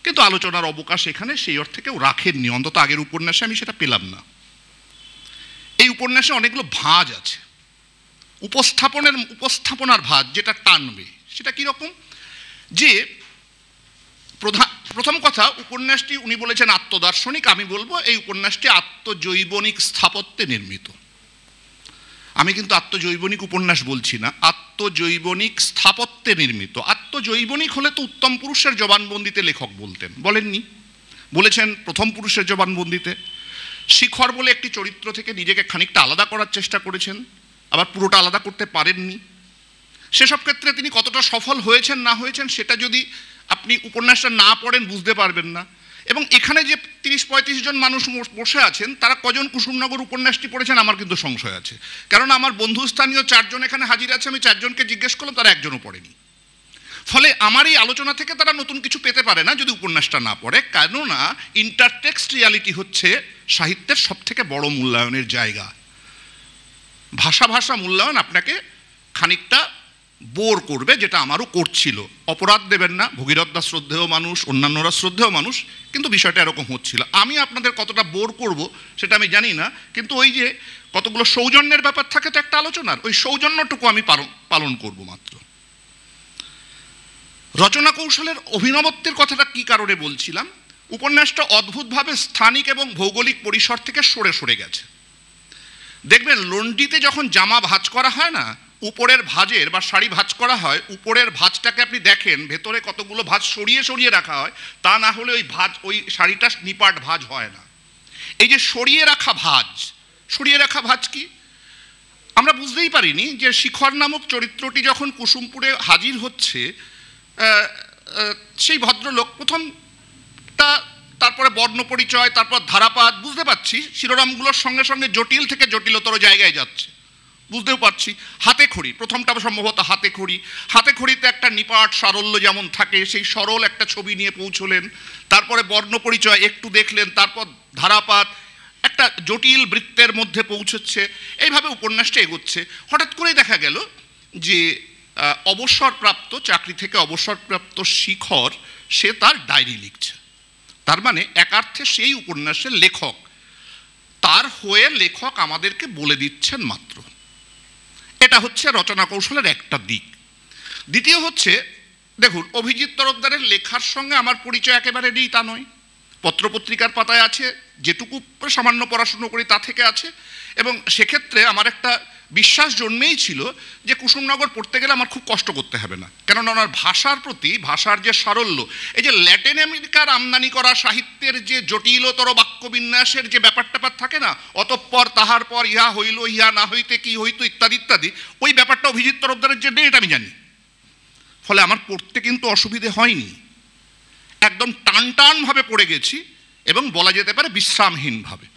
কিন্তু আলোচনার অবকাশ এখানে সেই অর্থে কেউ রাখেননি, অন্তত আগের উপন্যাসে আমি সেটা পেলাম না। এই উপন্যাসে অনেকগুলো ভাঁজ আছে, উপস্থাপনার ভাঁজ, যেটা টানবে। সেটা কীরকম, যে প্রথম কথা, উপন্যাসটি উনি বলেছেন আত্মদার্শনিক, আমি বলবো এই উপন্যাসটি আত্মজৈবনিক স্থাপত্যে নির্মিত। আমি কিন্তু আত্মজৈবনিক উপন্যাস বলছি না, আত্মজৈবনিক স্থাপত্যে নির্মিত। আত্মজৈবনিক হলে তো উত্তম পুরুষের জবানবন্দিতে লেখক বলতেন, বলেননি? বলেছেন প্রথম পুরুষের জবানবন্দিতে। শিখর বলে একটি চরিত্র থেকে নিজেকে খানিকটা আলাদা করার চেষ্টা করেছেন, আবার পুরোটা আলাদা করতে পারেননি। সেসব ক্ষেত্রে তিনি কতটা সফল হয়েছেন না হয়েছেন, সেটা যদি আপনি উপন্যাসটা না পড়েন বুঝতে পারবেন না। এবং এখানে যে 30-35 জন মানুষ বসে আছেন, তারা কজন কুসুমনগর উপন্যাসটি পড়েছেন আমার কিন্তু সংশয় আছে। কারণ আমার বন্ধুস্থানীয় 4 জন এখানে হাজির আছে, আমি 4 জনকে জিজ্ঞেস করলাম, তারা একজনও পড়েনি। ফলে আমার এই আলোচনা থেকে তারা নতুন কিছু পেতে পারে না যদি উপন্যাসটা না পড়ে। কেননা ইন্টারটেক্সট রিয়ালিটি হচ্ছে সাহিত্যের সবথেকে বড় মূল্যায়নের জায়গা। ভাষা মূল্যায়ন আপনাকে খানিকটা বোর করবে, যেটা আমারও করছিল। অপরাধ দেবেন না, ভগীরথ দাস শ্রদ্ধেয় মানুষ, অন্যান্যরা শ্রদ্ধেয় মানুষ, কিন্তু বিষয়টা এরকম হচ্ছিল। আমি আপনাদের কতটা বোর করব সেটা আমি জানি না, কিন্তু ওই যে কতগুলো সৌজন্যের ব্যাপার থাকে তো একটা আলোচনার, ওই সৌজন্যটুকু আমি পালন করব মাত্র। রচনা কৌশলের অভিনবত্বের কথাটা কি কারণে বলছিলাম, উপন্যাসটা অদ্ভুতভাবে স্থানিক এবং ভৌগোলিক পরিসর থেকে সরে সরে গেছে। দেখবেন লন্ড্রিতে যখন জামা ভাঁজ করা হয় না, উপরের ভাঁজের বা শাড়ি ভাঁজ করা হয়, উপরের ভাঁজটাকে আপনি দেখেন ভেতরে কতগুলো ভাঁজ সরিয়ে সরিয়ে রাখা হয়, তা না হলে ওই শাড়িটা নিপাট ভাঁজ হয় না। এই যে সরিয়ে রাখা ভাঁজ কি আমরা বুঝতেই পারিনি যে শিখর নামক চরিত্রটি যখন কুসুমপুরে হাজির হচ্ছে, সেই ভদ্রলোক প্রথমটা, তারপরে বর্ণ পরিচয়, তারপর ধারাপাত, বুঝতে পারছি শিরোনামগুলোর সঙ্গে সঙ্গে জটিল থেকে জটিলতর জায়গায় যাচ্ছে, বুঝতেও পারছি। হাতে খড়ি, প্রথমটা সম্ভবত হাতে খড়িতে একটা নিপাট সারল্য যেমন থাকে, সেই সরল একটা ছবি নিয়ে পৌঁছলেন। তারপরে বর্ণ পরিচয় একটু দেখলেন, তারপর ধারাপাত, একটা জটিল বৃত্তের মধ্যে পৌঁছচ্ছে। এইভাবে উপন্যাসটা এগোচ্ছে। হঠাৎ করেই দেখা গেল যে অবসরপ্রাপ্ত, চাকরি থেকে অবসরপ্রাপ্ত শিখর, সে তার ডায়েরি লিখছে। তার মানে একার্থে সেই উপন্যাসের লেখক, তার হয়ে লেখক আমাদেরকে বলে দিচ্ছেন মাত্র। এটা হচ্ছে রচনা কৌশলের একটা দিক। দ্বিতীয় হচ্ছে, দেখুন, অভিজিৎ তরফদারের লেখার সঙ্গে আমার পরিচয় একেবারে নেই তা নয়। পত্রপত্রিকার পাতায় আছে, যেটুকু সামান্য পড়াশুনো করি তা থেকে আছে, এবং সেক্ষেত্রে আমার একটা বিশ্বাস জন্মেই ছিল যে কুসুমনগর পড়তে গেলে আমার খুব কষ্ট করতে হবে না, কেননা ওনার ভাষার প্রতি, ভাষার যে সারল্য, এই যে ল্যাটিন আমেরিকার আমদানি করা সাহিত্যের যে জটিলতর বাক্যবিন্যাসের যে ব্যাপার ট্যাপার থাকে না, অতঃপর তাহার পর ইহা হইল, ইহা না হইতে কি হইতো, ইত্যাদি ইত্যাদি, ওই ব্যাপারটা অভিজিৎ তরফদারের যে নেই এটা আমি জানি। ফলে আমার পড়তে কিন্তু অসুবিধে হয়নি, একদম টান টানভাবে পড়ে গেছি, এবং বলা যেতে পারে বিশ্রামহীনভাবে।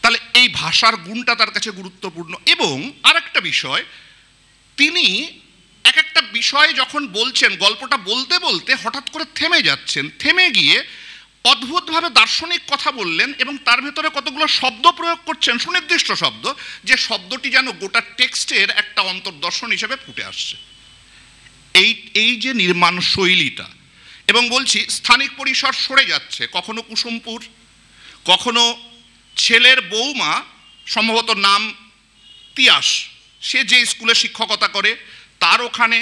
তাহলে এই ভাষার গুণটা তার কাছে গুরুত্বপূর্ণ। এবং আরেকটা বিষয়, তিনি এক একটা বিষয় যখন বলছেন, গল্পটা বলতে বলতে হঠাৎ করে থেমে যাচ্ছেন, থেমে গিয়ে অদ্ভুতভাবে দার্শনিক কথা বললেন, এবং তার ভেতরে কতগুলো শব্দ প্রয়োগ করছেন, সুনির্দিষ্ট শব্দ, যে শব্দটি যেন গোটা টেক্সটের একটা অন্তর্দর্শন হিসেবে ফুটে আসছে। এই যে নির্মাণ শৈলীটা, এবং বলছি স্থানিক পরিসর সরে যাচ্ছে, কখনো কুসুমপুর, কখনো ছেলের বৌমা, সম্ভবত নাম তিয়াস, সে যে স্কুলে শিক্ষকতা করে তার ওখানে,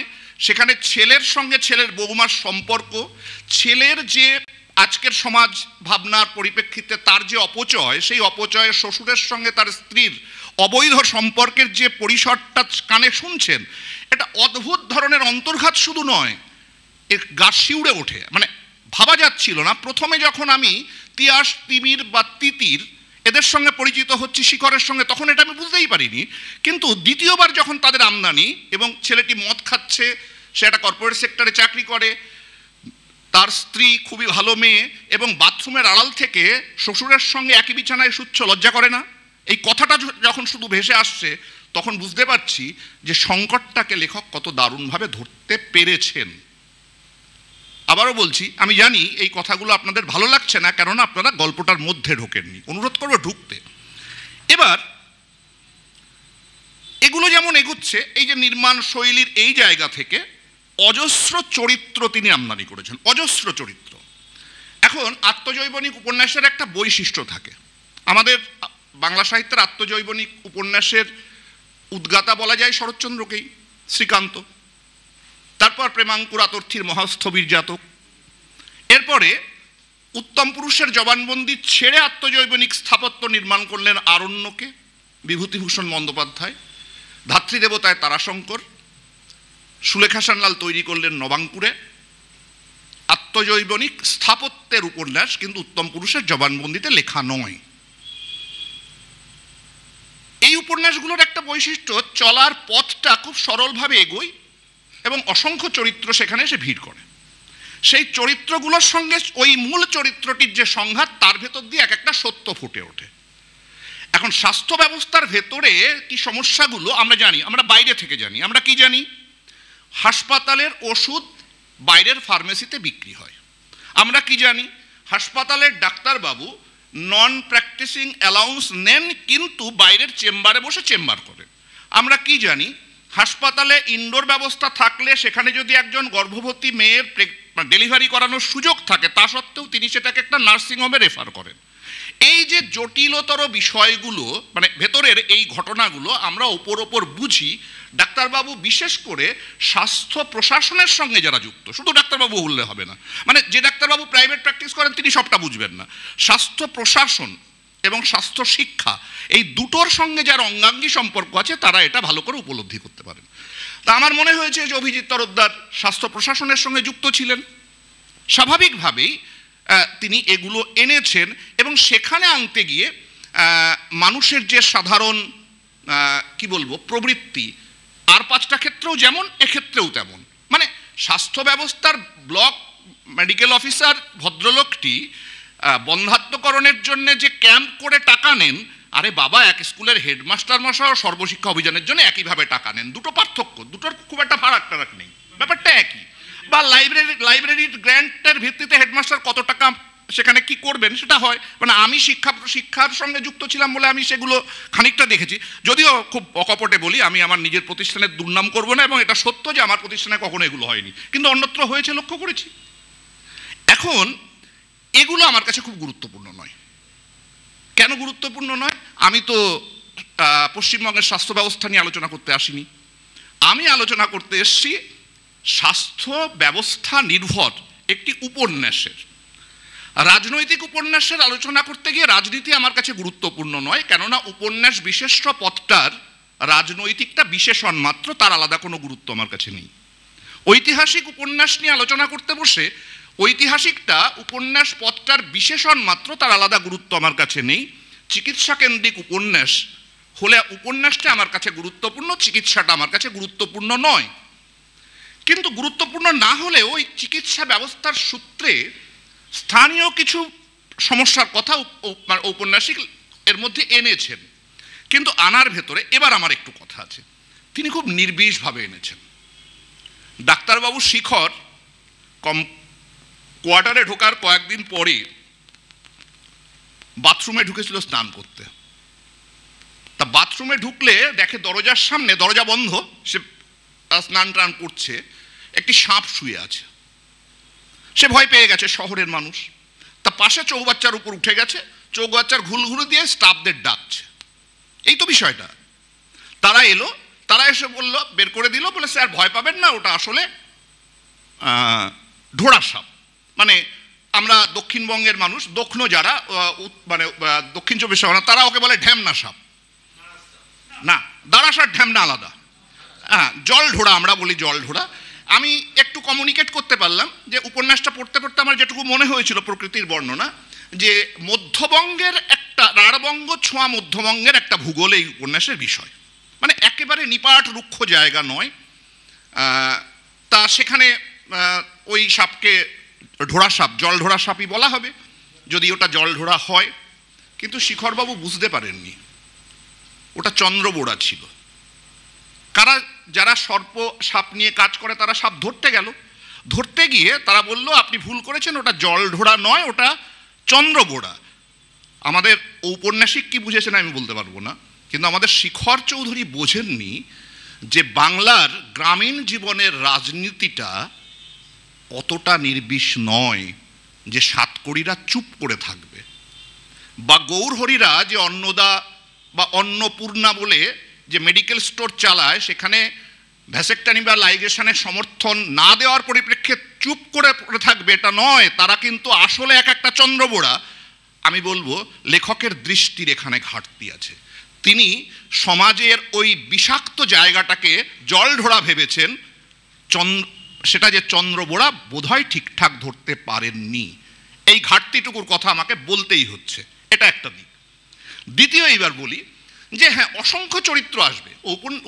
সেখানে ছেলের সঙ্গে ছেলের বৌমার সম্পর্ক, ছেলের যে আজকের সমাজ ভাবনার পরিপ্রেক্ষিতে তার যে অপচয়, সেই অপচয়ের শ্বশুরের সঙ্গে তার স্ত্রীর অবৈধ সম্পর্কের যে পরিসরটা কানে শুনছেন, এটা অদ্ভুত ধরনের অন্তর্ঘাত শুধু নয়, এর গা শিউড়ে ওঠে। মানে ভাবা যাচ্ছিল না প্রথমে যখন আমি তিয়াস, তিমির বা তিতির এদের সঙ্গে পরিচিত হচ্ছি, শিখরের সঙ্গে, তখন এটা আমি বুঝতেই পারিনি। কিন্তু দ্বিতীয়বার যখন তাদের আমদানি, এবং ছেলেটি মদ খাচ্ছে, সে একটা কর্পোরেট সেক্টরে চাকরি করে, তার স্ত্রী খুবই ভালো মেয়ে, এবং বাথরুমের আড়াল থেকে শ্বশুরের সঙ্গে একই বিছানায় শুচ্ছ, লজ্জা করে না, এই কথাটা যখন শুধু ভেসে আসছে, তখন বুঝতে পারছি যে সংকটটাকে লেখক কত দারুণভাবে ধরতে পেরেছেন। আবারও বলছি, আমি জানি এই কথাগুলো আপনাদের ভালো লাগছে না, কেননা আপনারা গল্পটার মধ্যে ঢোকেননি, অনুরোধ করবো ঢুকতে। এবার এগুলো যেমন এগুচ্ছে, এই যে নির্মাণ শৈলীর এই জায়গা থেকে অজস্র চরিত্র তিনি আমদানি করেছেন, অজস্র চরিত্র। এখন আত্মজৈবনিক উপন্যাসের একটা বৈশিষ্ট্য থাকে, আমাদের বাংলা সাহিত্যের আত্মজৈবনিক উপন্যাসের উদ্গাতা বলা যায় শরৎচন্দ্রকেই, শ্রীকান্ত, তারপর প্রেমাঙ্কুর আতর্থীর মহাস্থবির জাতক, এরপরে উত্তম পুরুষের জবানবন্দি ছেড়ে আত্মজৈবনিক স্থাপত্য নির্মাণ করলেন আরণ্যকে, বিভূতিভূষণ বন্দ্যোপাধ্যায়, ধাত্রীদেবতায় তারাশঙ্কর, সুলেখা সান্যাল তৈরি করলেন নবাঙ্কুরে। আত্মজৈবনিক স্থাপত্যের উপন্যাস, কিন্তু উত্তম পুরুষের জবানবন্দিতে লেখা নয়। এই উপন্যাসগুলোর একটা বৈশিষ্ট্য, চলার পথটা খুব সরলভাবে এগোয়, এবং অসংখ্য চরিত্র সেখানে এসে ভিড় করে। সেই চরিত্রগুলোর সঙ্গে ওই মূল চরিত্রটির যে সংঘাত, তার ভেতর দিয়ে এক একটা সত্য ফুটে ওঠে। এখন স্বাস্থ্য ব্যবস্থার ভেতরে কি সমস্যাগুলো আমরা জানি, আমরা বাইরে থেকে জানি। আমরা কি জানি? হাসপাতালের ওষুধ বাইরের ফার্মেসিতে বিক্রি হয়। আমরা কি জানি? হাসপাতালের ডাক্তারবাবু নন প্র্যাকটিসিং অ্যালাউন্স নেন, কিন্তু বাইরের চেম্বারে বসে চেম্বার করেন। আমরা কি জানি? হাসপাতালে ইনডোর ব্যবস্থা থাকলে সেখানে যদি একজন গর্ভবতী মেয়ের ডেলিভারি করানোর সুযোগ থাকে, তা সত্ত্বেও তিনি সেটাকে একটা নার্সিংহোমে রেফার করেন। এই যে জটিলতর বিষয়গুলো, মানে ভেতরের এই ঘটনাগুলো আমরা ওপর বুঝি। ডাক্তারবাবু বিশেষ করে স্বাস্থ্য প্রশাসনের সঙ্গে যারা যুক্ত, শুধু ডাক্তারবাবু বললে হবে না, মানে যে ডাক্তারবাবু প্রাইভেট প্র্যাকটিস করেন তিনি সবটা বুঝবেন না। স্বাস্থ্য প্রশাসন এবং স্বাস্থ্য শিক্ষা, এই দুটোর সঙ্গে যার অঙ্গাঙ্গী সম্পর্ক আছে, তারা এটা ভালো করে উপলব্ধি করতে পারেন। তা আমার মনে হয়েছে যে অভিজিৎ তরফদার স্বাস্থ্য প্রশাসনের সঙ্গে যুক্ত ছিলেন, স্বাভাবিকভাবেই তিনি এগুলো এনেছেন, এবং সেখানে আনতে গিয়ে মানুষের যে সাধারণ কি বলবো প্রবৃত্তি, আর পাঁচটা ক্ষেত্রেও যেমন, এক্ষেত্রেও তেমন। মানে স্বাস্থ্য ব্যবস্থার ব্লক মেডিকেল অফিসার ভদ্রলোকটি বন্ধাত্মকরণের জন্য যে ক্যাম্প করে টাকা নেন, আরে বাবা, এক স্কুলের হেডমাস্টার মশাই সর্বশিক্ষা অভিযানের জন্য একইভাবে টাকা নেন। দুটো পার্থক্য, দুটোর খুব একটা ফারাক টারাক নেই, ব্যাপারটা একই। বা লাইব্রেরির গ্র্যান্টের ভিত্তিতে হেডমাস্টার কত টাকা সেখানে কি করবেন সেটা হয়। মানে আমি শিক্ষার সঙ্গে যুক্ত ছিলাম বলে আমি সেগুলো খানিকটা দেখেছি, যদিও খুব অকপটে বলি, আমি আমার নিজের প্রতিষ্ঠানের দুর্নাম করব না, এবং এটা সত্য যে আমার প্রতিষ্ঠানে কখনো এগুলো হয়নি, কিন্তু অন্যত্র হয়েছে, লক্ষ্য করেছি। এখন এগুলো আমার কাছে খুব গুরুত্বপূর্ণ নয়। কেন গুরুত্বপূর্ণ নয়? আমি তো পশ্চিমবঙ্গের স্বাস্থ্য ব্যবস্থা নিয়ে আলোচনা করতে আসিনি। আমি আলোচনা করতে এসেছি স্বাস্থ্য ব্যবস্থা নির্ভর একটি উপন্যাসের, রাজনৈতিক উপন্যাসের আলোচনা করতে গিয়ে রাজনীতি আমার কাছে গুরুত্বপূর্ণ নয়, কেননা উপন্যাস বিশেষ্য পদটার রাজনৈতিকটা বিশেষণ মাত্র, তার আলাদা কোনো গুরুত্ব আমার কাছে নেই। ঐতিহাসিক উপন্যাস নিয়ে আলোচনা করতে বসে ঐতিহাসিকটা উপন্যাস পদটার বিশেষণ মাত্র, তার আলাদা গুরুত্ব আমার কাছে নেই। চিকিৎসা কেন্দ্রিক উপন্যাস হলে উপন্যাসটা আমার কাছে গুরুত্বপূর্ণ, চিকিৎসাটা আমার কাছে গুরুত্বপূর্ণ নয়। কিন্তু গুরুত্বপূর্ণ না হলেও ওই চিকিৎসা ব্যবস্থার সূত্রে স্থানীয় কিছু সমস্যার কথা ঔপন্যাসিক এর মধ্যে এনেছেন। কিন্তু আনার ভেতরে এবার আমার একটু কথা আছে। তিনি খুব নির্বিষভাবে এনেছেন। ডাক্তারবাবু শিখর কোয়ার্টারে ঢোকার কয়েকদিন পরে বাথরুমে ঢুকেছিল স্নান করতে। তা বাথরুমে ঢুকলে দেখে দরজার সামনে, দরজা বন্ধ, সে স্নান টান করছে, একটি সাপ শুয়ে আছে। সে ভয় পেয়ে গেছে, শহরের মানুষ। তা পাশে চৌবাচ্চার উপর উঠে গেছে, চৌবাচ্চার ঘুলঘুলু দিয়ে স্টাফদের ডাকছে। এই তো বিষয়টা। তারা এলো, তারা এসে বলল, বের করে দিল, বলে স্যার ভয় পাবেন না, ওটা আসলে ঢোড়া সাপ। মানে আমরা দক্ষিণবঙ্গের মানুষ, দক্ষিণ যারা মানে দক্ষিণ চব্বিশ পরগনা, তারা ওকে বলে ঢ্যামনা সাপ। না, দাঁড়াসার ঢ্যামনা আলাদা। হ্যাঁ, জল ঢোড়া আমরা বলি, জল ঢোড়া। আমি একটু কমিউনিকেট করতে পারলাম যে উপন্যাসটা পড়তে পড়তে আমার যেটুকু মনে হয়েছিল প্রকৃতির বর্ণনা, যে মধ্যবঙ্গের একটা, রাঢ়বঙ্গ ছোঁয়া মধ্যবঙ্গের একটা ভূগোল এই উপন্যাসের বিষয়। মানে একেবারে নিপাট রুক্ষ জায়গা নয়। তা সেখানে ওই সাপকে ঢোড়া সাপ, জল ঢোড়া সাপই বলা হবে, যদি ওটা জল ঢোড়া হয়। কিন্তু শিখরবাবু বুঝতে পারেননি ওটা চন্দ্রবোড়া ছিল। যারা সর্প সাপ নিয়ে কাজ করে তারা সাপ ধরতে গেল, ধরতে গিয়ে তারা বলল আপনি ভুল করেছেন, ওটা জল ঢোড়া নয়, ওটা চন্দ্রবোড়া। আমাদের ঔপন্যাসিক কি বুঝেছেন আমি বলতে পারবো না, কিন্তু আমাদের শিখর চৌধুরী বোঝেননি যে বাংলার গ্রামীণ জীবনের রাজনীতিটা অতটা নির্বিষ নয় যে সাতকড়িরা চুপ করে থাকবে, বা গৌরহরিরা যে অন্নদা বা অন্নপূর্ণা বলে যে মেডিকেল স্টোর চালায়, সেখানে ভ্যাসেক্টমি বা লাইগেশনের সমর্থন না দেওয়ার পরিপ্রেক্ষিতে চুপ করে পড়ে থাকবে, এটা নয়। তারা কিন্তু আসলে এক একটা চন্দ্রবোড়া। আমি বলবো লেখকের দৃষ্টির এখানে ঘাটতি আছে। তিনি সমাজের ওই বিষাক্ত জায়গাটাকে জল ঢোড়া ভেবেছেন, সেটা যে চন্দ্রবোড়া বোধহয় ঠিকঠাক ধরতে পারেননি। এই ঘাটতিটুকুর কথা আমাকে বলতেই হচ্ছে, এটা একটা দিক। দ্বিতীয়, এইবার বলি যে হ্যাঁ, অসংখ্য চরিত্র আসবে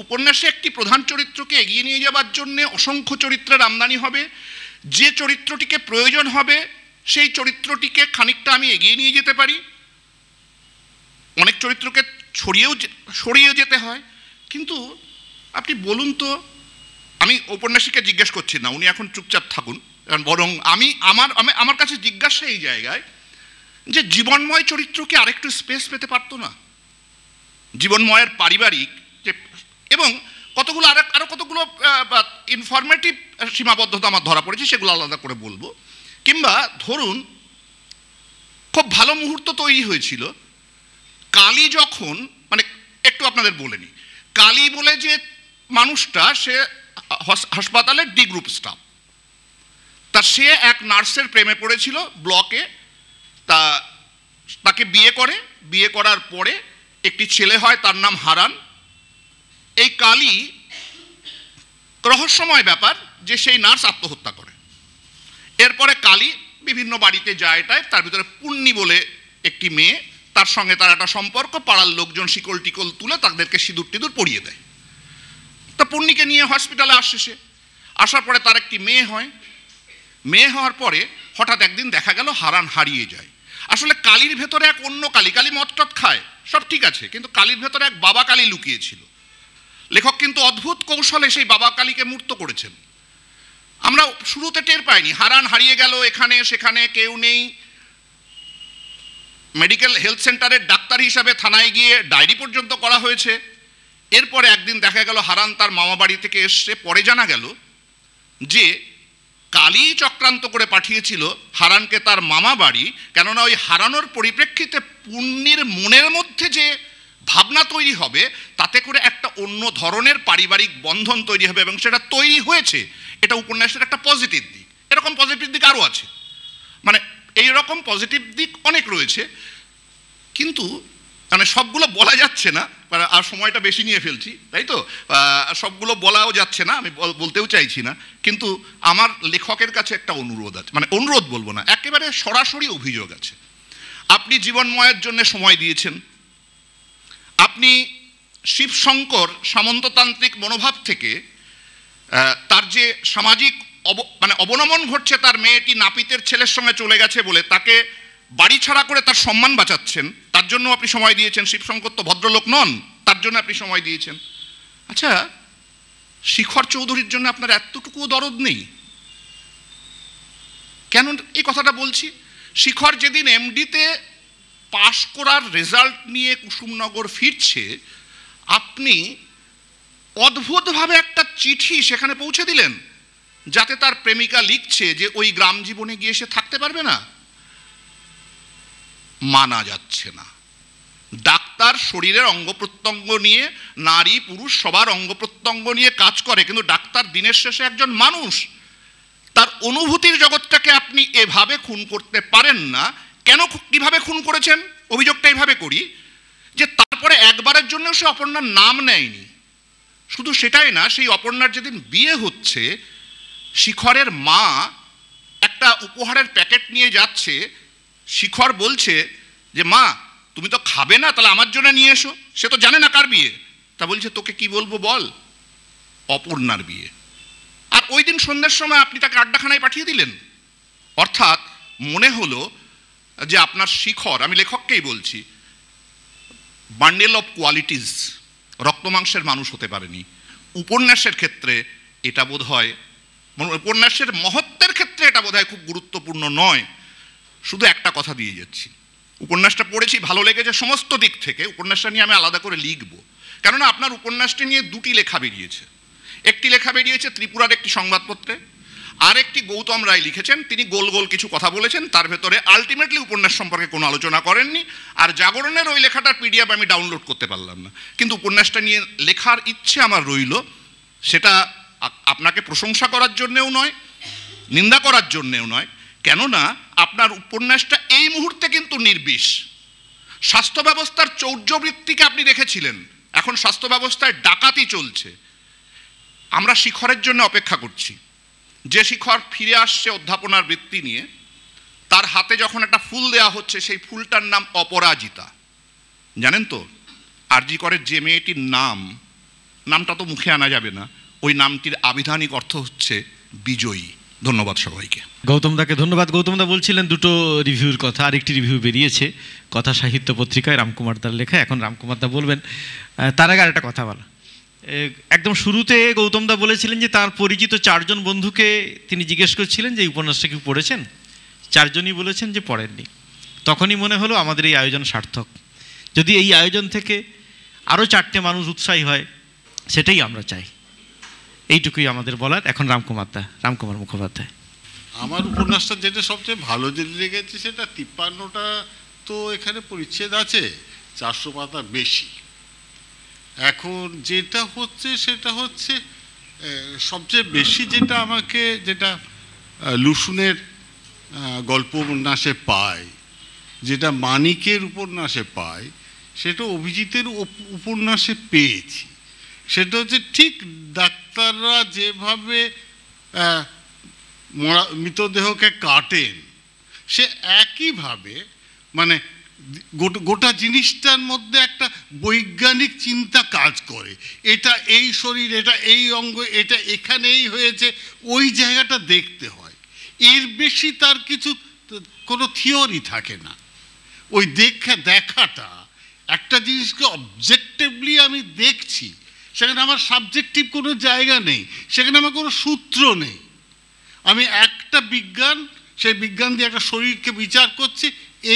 উপন্যাসে। একটি প্রধান চরিত্রকে এগিয়ে নিয়ে যাবার জন্যে অসংখ্য চরিত্রের আমদানি হবে। যে চরিত্রটিকে প্রয়োজন হবে সেই চরিত্রটিকে খানিকটা আমি এগিয়ে নিয়ে যেতে পারি, অনেক চরিত্রকে সরিয়েও যেতে হয়। কিন্তু আপনি বলুন তো, আমি ঔপন্যাসিককে জিজ্ঞেস করছি না, উনি এখন চুপচাপ থাকুন, বরং আমার কাছে জিজ্ঞাসা এই জায়গায় যে জীবনময় চরিত্র কি আরেকটু স্পেস পেতে পারতো না? জীবনময়ের পারিবারিক এবং কতগুলো আরো কতগুলো ইনফরমেটিভ সীমাবদ্ধতা আমার ধরা পড়েছে, সেগুলো আলাদা করে বলবো। কিংবা ধরুন খুব ভালো মুহূর্ত তৈরি হয়েছিল কালী যখন, মানে একটু আপনাদের বলে নিই, কালী বলে যে মানুষটা, সে হাসপাতালের ডি গ্রুপ স্টাফ। তা সে এক নার্সের প্রেমে পড়েছিল ব্লকে। তাকে বিয়ে করার পরে একটি ছেলে হয়, তার নাম হারান। এই কালী, রহস্যময় ব্যাপার যে সেই নার্স আত্মহত্যা করে। এরপরে কালী বিভিন্ন বাড়িতে যায়, তার ভিতরে পুণ্যি বলে একটি মেয়ে, তার সঙ্গে তার একটা সম্পর্ক, পাড়ার লোকজন শিকল টিকল তুলে তাদেরকে সিঁদুর টিঁদুর পরিয়ে দেয়। তা পুণ্যিকে নিয়ে হসপিটালে আসে, সে আসার পরে তার একটি মেয়ে হয়। মেয়ে হওয়ার পরে হঠাৎ একদিন দেখা গেল হারান হারিয়ে যায়। আসলে কালীর ভেতরে এক অন্য কালী, কালী মদ টদ খায়, সব ঠিক আছে, কিন্তু কালীর ভেতরে এক বাবা কালী লুকিয়েছিল। লেখক কিন্তু অদ্ভুত কৌশলে সেই বাবা কালীকে মূর্ত করেছেন। আমরা শুরুতে টের পাইনি, হারান হারিয়ে গেল, এখানে সেখানে কেউ নেই। মেডিকেল হেলথ সেন্টারের ডাক্তার হিসাবে থানায় গিয়ে ডায়েরি পর্যন্ত করা হয়েছে। এরপরে একদিন দেখা গেল হারান তার মামা বাড়ি থেকে এসছে। পরে জানা গেল যে কালী চক্রান্ত করে পাঠিয়েছিল হারানকে তার মামা বাড়ি, কেননা ওই হারানোর পরিপ্রেক্ষিতে পুণ্যির মনের মধ্যে যে ভাবনা তৈরি হবে, তাতে করে একটা অন্য ধরনের পারিবারিক বন্ধন তৈরি হবে, এবং সেটা তৈরি হয়েছে। এটা উপন্যাসের একটা পজিটিভ দিক। এরকম পজিটিভ দিক আরও আছে, মানে এইরকম পজিটিভ দিক অনেক রয়েছে, কিন্তু মানে সবগুলো বলা যাচ্ছে না, আর সময়টা বেশি নিয়ে ফেলছি, তাই তো সবগুলো বলাও যাচ্ছে না, আমি বলতেও চাইছি না। কিন্তু আমার লেখকের কাছে একটা অনুরোধ আছে, মানে অনুরোধ বলবো না, একেবারে সরাসরি অভিযোগ আছে। আপনি জীবনময়ের জন্য সময় দিয়েছেন, আপনি শিবশঙ্কর সামন্ততান্ত্রিক মনোভাব থেকে তার যে সামাজিক মানে অবনমন ঘটছে, তার মেয়েটি নাপিতের ছেলের সঙ্গে চলে গেছে বলে তাকে বাড়ি ছাড়া করে তার সম্মান বাঁচাচ্ছেন, তার জন্য আপনি সময় দিয়েছেন। শিবশঙ্কর তো ভদ্রলোক নন, তার জন্য আপনি সময় দিয়েছেন। আচ্ছা, শিখর চৌধুরীর জন্য আপনার এতটুকুও দরদ নেই কেন? এই কথাটা বলছি, শিখর যেদিন এমডিতে পাশ করার রেজাল্ট নিয়ে কুসুমনগর ফিরছে, আপনি অদ্ভুতভাবে একটা চিঠি সেখানে পৌঁছে দিলেন, যাতে তার প্রেমিকা লিখছে যে ওই গ্রাম জীবনে গিয়ে সে থাকতে পারবে না। মানা যাচ্ছে না। ডাক্তার শরীরের অঙ্গ প্রত্যঙ্গ নিয়ে, নারী পুরুষ সবার অঙ্গ প্রত্যঙ্গ নিয়ে কাজ করে, কিন্তু ডাক্তার দিনের শেষে একজন মানুষ। তার অনুভূতির জগৎটাকে আপনি এভাবে খুন করতে পারেন না। কেন, কিভাবে খুন করেছেন? অভিযোগটা এইভাবে করি যে তারপরে একবারের জন্য সে অপর্ণার নাম নেয়নি। শুধু সেটাই না, সেই অপর্ণার যেদিন বিয়ে হচ্ছে, শিখরের মা একটা উপহারের প্যাকেট নিয়ে যাচ্ছে, শিখর বলছে যে মা তুমি তো খাবে না, তাহলে আমার জন্য নিয়ে এসো। সে তো জানে না কার বিয়ে, তা বলছে তোকে কি বলবো বল, অপর্ণার বিয়ে। আর ওই দিন সন্ধ্যের সময় আপনি তাকে আড্ডাখানায় পাঠিয়ে দিলেন। অর্থাৎ মনে হলো যে আপনার শিখর, আমি লেখককেই বলছি, বান্ডেল অফ কোয়ালিটিস, রক্তমাংসের মানুষ হতে পারেনি। উপন্যাসের ক্ষেত্রে এটা বোধ হয়, উপন্যাসের মহত্বের ক্ষেত্রে এটা বোধ হয় খুব গুরুত্বপূর্ণ নয়। শুধু একটা কথা দিয়ে যাচ্ছি, উপন্যাসটা পড়েছি, ভালো লেগেছে সমস্ত দিক থেকে। উপন্যাসটা নিয়ে আমি আলাদা করে লিখব, কেননা আপনার উপন্যাসটি নিয়ে দুটি লেখা বেরিয়েছে। একটি লেখা বেরিয়েছে ত্রিপুরার একটি সংবাদপত্রে, আর একটি গৌতম রায় লিখেছেন, তিনি গোল গোল কিছু কথা বলেছেন, তার ভেতরে আলটিমেটলি উপন্যাস সম্পর্কে কোনো আলোচনা করেননি। আর জাগরণের ওই লেখাটার পিডিএফ আমি ডাউনলোড করতে পারলাম না, কিন্তু উপন্যাসটা নিয়ে লেখার ইচ্ছে আমার রইল। সেটা আপনাকে প্রশংসা করার জন্যেও নয়, নিন্দা করার জন্যেও নয়, কেননা আপনার উপন্যাসটা এই মুহূর্তে কিন্তু নির্বিষ। স্বাস্থ্য ব্যবস্থার চৌর্যবৃত্তিকে আপনি দেখেছিলেন, এখন স্বাস্থ্য ব্যবস্থায় ডাকাতি চলছে। আমরা শিখরের জন্য অপেক্ষা করছি। যে শিখর ফিরে আসছে অধ্যাপনার বৃত্তি নিয়ে, তার হাতে যখন একটা ফুল দেয়া হচ্ছে, সেই ফুলটার নাম অপরাজিতা। জানেন তো, আরজি করের যে মেয়েটির নামটা তো মুখে আনা যাবে না, ওই নামটির আবিধানিক অর্থ হচ্ছে বিজয়ী। ধন্যবাদ সবাইকে। গৌতম দাকে ধন্যবাদ। গৌতম দা বলছিলেন দুটো রিভিউর কথা, আরেকটি রিভিউ বেরিয়েছে কথা সাহিত্য পত্রিকায়, রামকুমার দার লেখা। এখন রামকুমার দা বলবেন, তার আগে আরেকটা কথা বলা। একদম শুরুতে গৌতম দা বলেছিলেন যে তার পরিচিত 4 জন বন্ধুকে তিনি জিজ্ঞেস করছিলেন যে এই উপন্যাসটা কি পড়েছেন, 4 জনই বলেছেন যে পড়েননি। তখনই মনে হলো আমাদের এই আয়োজন সার্থক। যদি এই আয়োজন থেকে আরও 4টে মানুষ উৎসাহী হয়, সেটাই আমরা চাই। এইটুকুই আমাদের বলার। এখন রামকুমার মুখোপাধ্যায়। আমার উপন্যাসটা যেটা সবচেয়ে ভালো যেটা লেগেছে, সেটা 53টা তো এখানে পরিচ্ছেদ আছে, 400 পাতা বেশি। এখন যেটা হচ্ছে সেটা হচ্ছে সবচেয়ে বেশি যেটা আমাকে, যেটা লুসুনের গল্প উপন্যাসে পাই, যেটা মানিকের উপন্যাসে পাই, সেটা অভিজিতের উপন্যাসে পেয়েছি। সেটা হচ্ছে ঠিক ডাক্তাররা যেভাবে মৃতদেহকে কাটেন, সে একইভাবে মানে গোটা জিনিসটার মধ্যে একটা বৈজ্ঞানিক চিন্তা কাজ করে। এটা এই শরীর, এটা এই অঙ্গ, এটা এখানেই হয়েছে, ওই জায়গাটা দেখতে হয়। এর বেশি তার কিছু কোনো থিওরি থাকে না। ওই দেখাটা, একটা জিনিসকে অবজেক্টিভলি আমি দেখছি, সেখানে আমার সাবজেক্টিভ কোনো জায়গা নেই, সেখানে আমার কোনো সূত্র নেই। আমি একটা বিজ্ঞান, সেই বিজ্ঞান দিয়ে একটা শরীরকে বিচার করছি।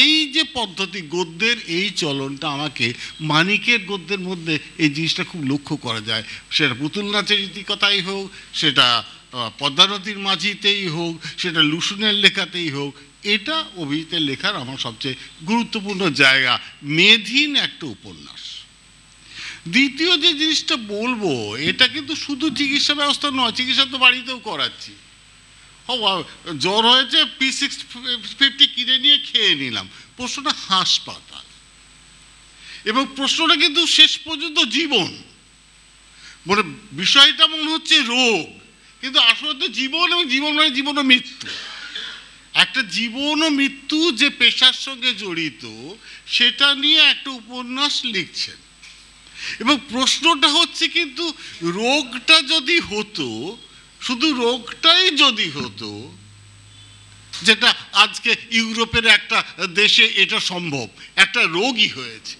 এই যে পদ্ধতি, গদ্যের এই চলনটা আমাকে মানিকের গদ্যের মধ্যে এই জিনিসটা খুব লক্ষ্য করা যায়। সেটা পুতুল নাচের ইতিকথাই হোক, সেটা পদ্মানদীর মাঝিতেই হোক, সেটা লুসুনের লেখাতেই হোক, এটা অভিজিতের লেখার আমার সবচেয়ে গুরুত্বপূর্ণ জায়গা। মেধহীন একটা উপন্যাস, দ্বিতীয় যে জিনিসটা বলবো, এটা কিন্তু শুধু চিকিৎসা ব্যবস্থা নয়, চিকিৎসা তো বাড়িতেও করাচ্ছি। জ্বর হয়েছে, P650 কিনে নিয়ে খেয়ে নিলাম, প্রশ্নটা হাসপাতাল, এবং প্রশ্নটা কিন্তু শেষ পর্যন্ত জীবন। মানে বিষয়টা মনে হচ্ছে রোগ, কিন্তু আসলে তো জীবন, এবং জীবন মানে জীবন ও মৃত্যু। একটা জীবন ও মৃত্যু যে পেশার সঙ্গে জড়িত, সেটা নিয়ে একটা উপন্যাস লিখছেন। এবং প্রশ্নটা হচ্ছে কিন্তু রোগটা যদি হতো, শুধু রোগটাই যদি হতো, যেটা আজকে ইউরোপের একটা দেশে এটা সম্ভব, একটা রোগই হয়েছে,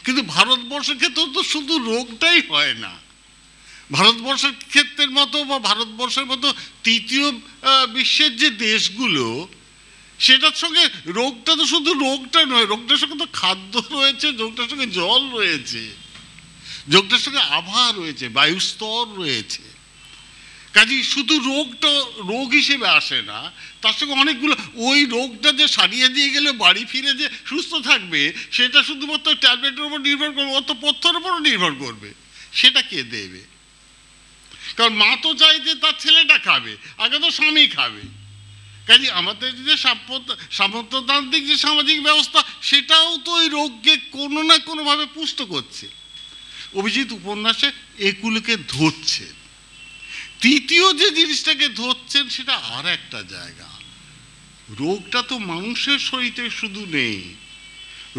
কিন্তু ভারতবর্ষের ক্ষেত্রে তো শুধু রোগটাই হয় না। ভারতবর্ষের ক্ষেত্রের মতো বা ভারতবর্ষের মতো তৃতীয় বিশ্বের যে দেশগুলো, সেটার সঙ্গে রোগটা তো শুধু রোগটা নয়, রোগটার সঙ্গে তো খাদ্য রয়েছে, রোগটার সঙ্গে জল রয়েছে, রোগটার সঙ্গে আবহাওয়া রয়েছে, বায়ুস্তর রয়েছে। কাজেই শুধু রোগটা রোগ হিসেবে আসে না, তার সঙ্গে অনেকগুলো, ওই রোগটা যে সারিয়ে দিয়ে গেলে বাড়ি ফিরে যে সুস্থ থাকবে, সেটা শুধুমাত্র ট্যাবলেটের উপর নির্ভর করবে, অত পথ্যের উপরও নির্ভর করবে, সেটা কে দেবে? কারণ মা তো চাই যে তার ছেলেটা খাবে, আগে তো স্বামী খাবে। কাজে আমাদের যে সামন্ততান্ত্রিক যে সামাজিক ব্যবস্থা, সেটাও তো ওই রোগকে কোনো না কোনোভাবে পুষ্ট করছে। অভিজিৎ উপন্যাসে এগুলোকে ধরছেন। তৃতীয় যে জিনিসটাকে ধরছেন, সেটা আর একটা জায়গা। রোগটা তো মানুষের শরীরে শুধু নেই,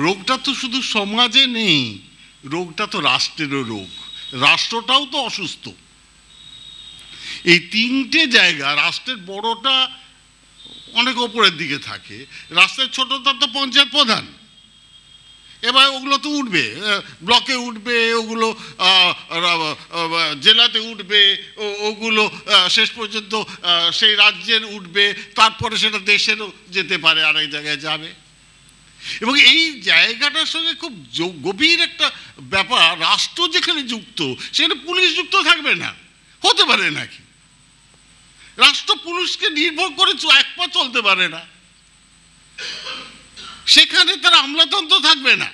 রোগটা তো শুধু সমাজে নেই, রোগটা তো রাষ্ট্রেরও রোগ, রাষ্ট্রটাও তো অসুস্থ। এই তিনটে জায়গা, রাষ্ট্রের বড়টা অনেক ওপরের দিকে থাকে, রাষ্ট্রের ছোটটা তো পঞ্চায়েত প্রধান, এবার ওগুলো তো উঠবে, ব্লকে উঠবে, ওগুলো জেলাতে উঠবে, ওগুলো শেষ পর্যন্ত সেই রাজ্যের উঠবে, তারপরে সেটা দেশেরও যেতে পারে, আরেক জায়গায় যাবে। এবং এই জায়গাটার সঙ্গে খুব গভীর একটা ব্যাপার, রাষ্ট্র যেখানে যুক্ত, সেখানে পুলিশ যুক্ত থাকবে না, হতে পারে নাকি? রাষ্ট্র পুলিশকে নির্ভর করে এক পা চলতে পারে না, সেখানে তার আমলাতন্ত্র থাকবে না,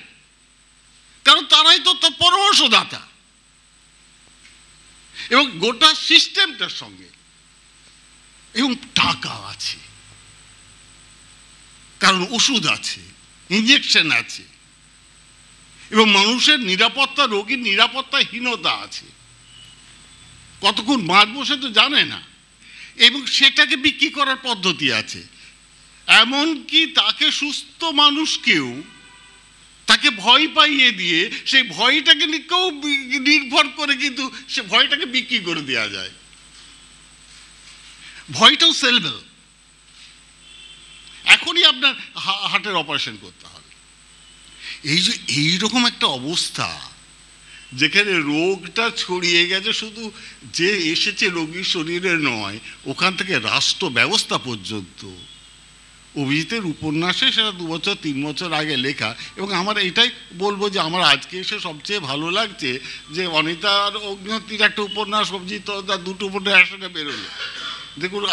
কারণ তারাই তো তার পরামর্শদাতা। এবং গোটা সিস্টেমটার সঙ্গে এবং টাকা আছে, কারণ ওষুধ আছে, ইঞ্জেকশন আছে, এবং মানুষের নিরাপত্তা, রোগীর নিরাপত্তাহীনতা আছে, কতক্ষণ বাঁচবো সে তো জানে না, এবং সেটাকে বিক্রি করার পদ্ধতি আছে। এমনকি তাকে সুস্থ মানুষকেও তাকে ভয় পাইয়ে দিয়ে সেই ভয়টাকে নির্ভর করে কিন্তু সে ভয়টাকে বিক্রি করে দেওয়া যায়। ভয়টাও সেলবেল। এখনই আপনার হার্টের অপারেশন করতে হবে, এই যে এইরকম একটা অবস্থা, যেখানে রোগটা ছড়িয়ে গেছে, শুধু যে এসেছে রোগীর শরীরে নয়, ওখান থেকে রাষ্ট্র ব্যবস্থা পর্যন্ত। অভিজিতের উপন্যাসে সেটা 2 বছর 3 বছর আগে লেখা, এবং আমার এটাই বলবো যে আমার আজকে এসে সবচেয়ে ভালো লাগছে যে অনিতার অগ্নিহোত্রীর একটা উপন্যাস, অভিজিৎ তার 2টো উপন্যাস একসঙ্গে বেরোলো। দেখুন,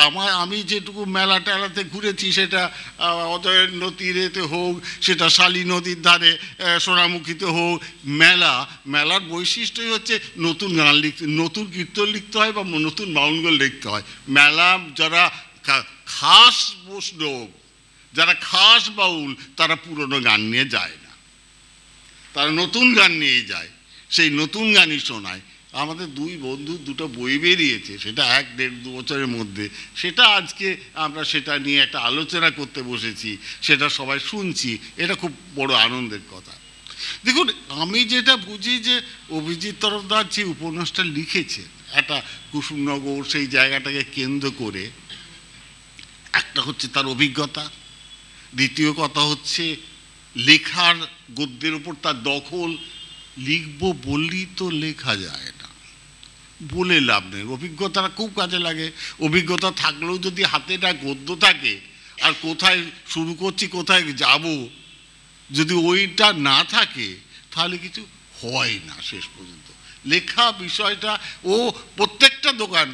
আমি যেটুকু মেলা টেলাতে ঘুরেছি, সেটা অজয়ের তীরেতে হোক, সেটা শালী নদীর ধারে সোনামুখীতে হোক, মেলার বৈশিষ্ট্যই হচ্ছে নতুন গান লিখতে, নতুন কীর্তন লিখতে হয় বা নতুন বাউলগল লিখতে হয়। মেলা যারা খাস বৈষ্ণব, যারা খাস বাউল, তারা পুরনো গান নিয়ে যায় না, তারা নতুন গান নিয়ে যায়, সেই নতুন গানই শোনায়। আমাদের 2 বন্ধু 2টো বই বেরিয়েছে, সেটা 1-1.5-2 বছরের মধ্যে, সেটা আজকে আমরা সেটা নিয়ে একটা আলোচনা করতে বসেছি, সেটা সবাই শুনছি, এটা খুব বড় আনন্দের কথা। দেখুন, আমি যেটা বুঝি যে অভিজিৎ তরফদার যে উপন্যাসটা লিখেছে, একটা কুসুমনগর সেই জায়গাটাকে কেন্দ্র করে, একটা হচ্ছে তার অভিজ্ঞতা, দ্বিতীয় কথা হচ্ছে লেখার গদ্যের উপর তার দখল। লিখবো বললেই তো লেখা যায় না, বলে লাভ নেই, অভিজ্ঞতাটা খুব কাজে লাগে। অভিজ্ঞতা থাকলেও যদি হাতে না গদ্য থাকে, আর কোথায় শুরু করছি কোথায় যাব, যদি ওইটা না থাকে, তাহলে কিছু হয় না শেষ পর্যন্ত। লেখা বিষয়টা, ও প্রত্যেকটা দোকান,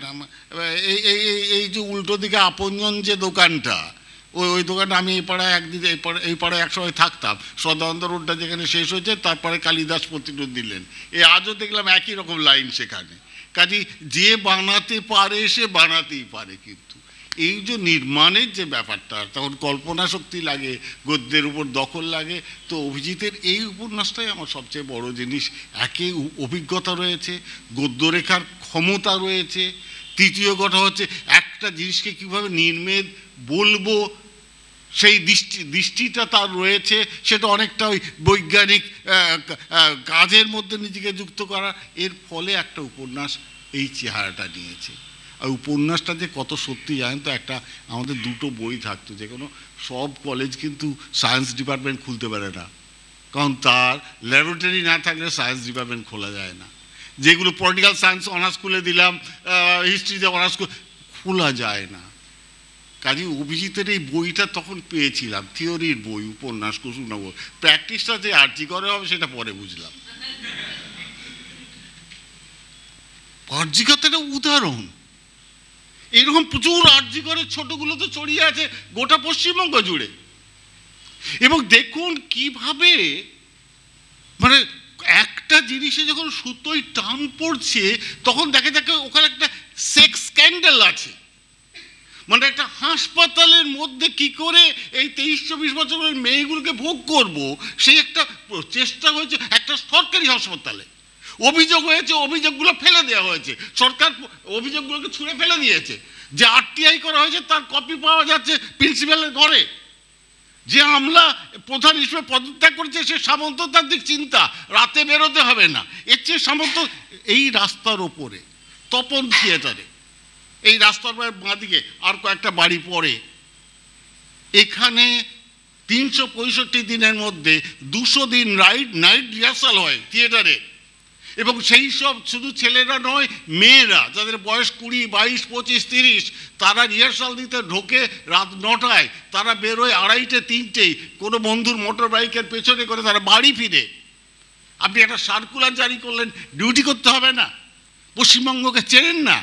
এই যে উল্টো দিকে আপনজন যে দোকানটা, ওই দোকানে আমি এই পাড়ায় একদিন এই পাড়ায় একসময় থাকতাম, সদানন্দ রোডটা যেখানে শেষ হয়েছে তারপরে কালিদাস প্রতিরোধ দিলেন, আজও দেখলাম একই রকম লাইন সেখানে। কাজে যে বানাতে পারে সে বানাতেই পারে, কিন্তু এই যে নির্মাণের যে ব্যাপারটা, তখন কল্পনা শক্তি লাগে, গদ্যের উপর দখল লাগে। তো অভিজিতের এই উপন্যাসটাই আমার সবচেয়ে বড় জিনিস। একে অভিজ্ঞতা রয়েছে, গদ্যরেখার ক্ষমতা রয়েছে, তৃতীয় কথা হচ্ছে একটা জিনিসকে কীভাবে নির্মেদ বলবো সেই দৃষ্টিটা তার রয়েছে, সেটা অনেকটা ওই বৈজ্ঞানিক কাজের মধ্যে নিজেকে যুক্ত করা। এর ফলে একটা উপন্যাস এই চেহারাটা নিয়েছে। আর উপন্যাসটা যে কত সত্যি জানেন তো, একটা আমাদের দুটো বই থাকতো, যে কোনো সব কলেজ কিন্তু সায়েন্স ডিপার্টমেন্ট খুলতে পারে না, কারণ তার ল্যাবরেটরি না থাকলে সায়েন্স ডিপার্টমেন্ট খোলা যায় না। যেগুলো পলিটিক্যাল সায়েন্স অনার্স খুলে দিলাম, হিস্ট্রিতে অনার্স খোলা যায় না। কাজে অভিজিতের এই বইটা তখন পেয়েছিলাম, থিওরির বই, উপন্যাস, কুসুমনগর। প্র্যাকটিসটা যে আরজি করে হবে সেটা পরে বুঝলাম। আরজি করতে একটা উদাহরণ, এরকম প্রচুর আরজি করে ছোটগুলো তো ছড়িয়ে আছে গোটা পশ্চিমবঙ্গ জুড়ে। এবং দেখুন কিভাবে মানে একটা জিনিসে যখন সুতোয় টান পড়ছে তখন দেখে ওখানে একটা সেক্স স্ক্যান্ডাল আছে। মানে একটা হাসপাতালের মধ্যে কি করে এই 23-24 বছরের মেয়েগুলোকে ভোগ করব, সেই একটা চেষ্টা হয়েছে একটা সরকারি হাসপাতালে। অভিযোগ হয়েছে, অভিযোগগুলো ফেলে দেওয়া হয়েছে, সরকার অভিযোগগুলোকে ছুঁড়ে ফেলে দিয়েছে। যে আরটিআই করা হয়েছে তার কপি পাওয়া যাচ্ছে প্রিন্সিপালের ঘরে। যে আমলা প্রধান হিসেবে পদত্যাগ করেছে সে সামন্ততান্ত্রিক চিন্তা, রাতে বেরোতে হবে না, এর চেয়ে সামন্ত। এই রাস্তার ওপরে তপন থিয়েটারে, এই রাস্তার বাঁদিকে আর কয়েকটা বাড়ি পড়ে, এখানে 365 দিনের মধ্যে 200 দিন নাইট রিহার্সাল হয় থিয়েটারে। এবং সেই সব শুধু ছেলেরা নয়, মেয়েরা যাদের বয়স 20, 22, 25, 30, তারা রিহার্সাল দিতে ঢোকে রাত 9টায়, তারা বেরোয় 2:30, 3টেই, কোনো বন্ধুর মোটর বাইকের পেছনে করে তারা বাড়ি ফিরে। আপনি একটা সার্কুলার জারি করলেন, ডিউটি করতে হবে না, পশ্চিমবঙ্গকে চেনেন না,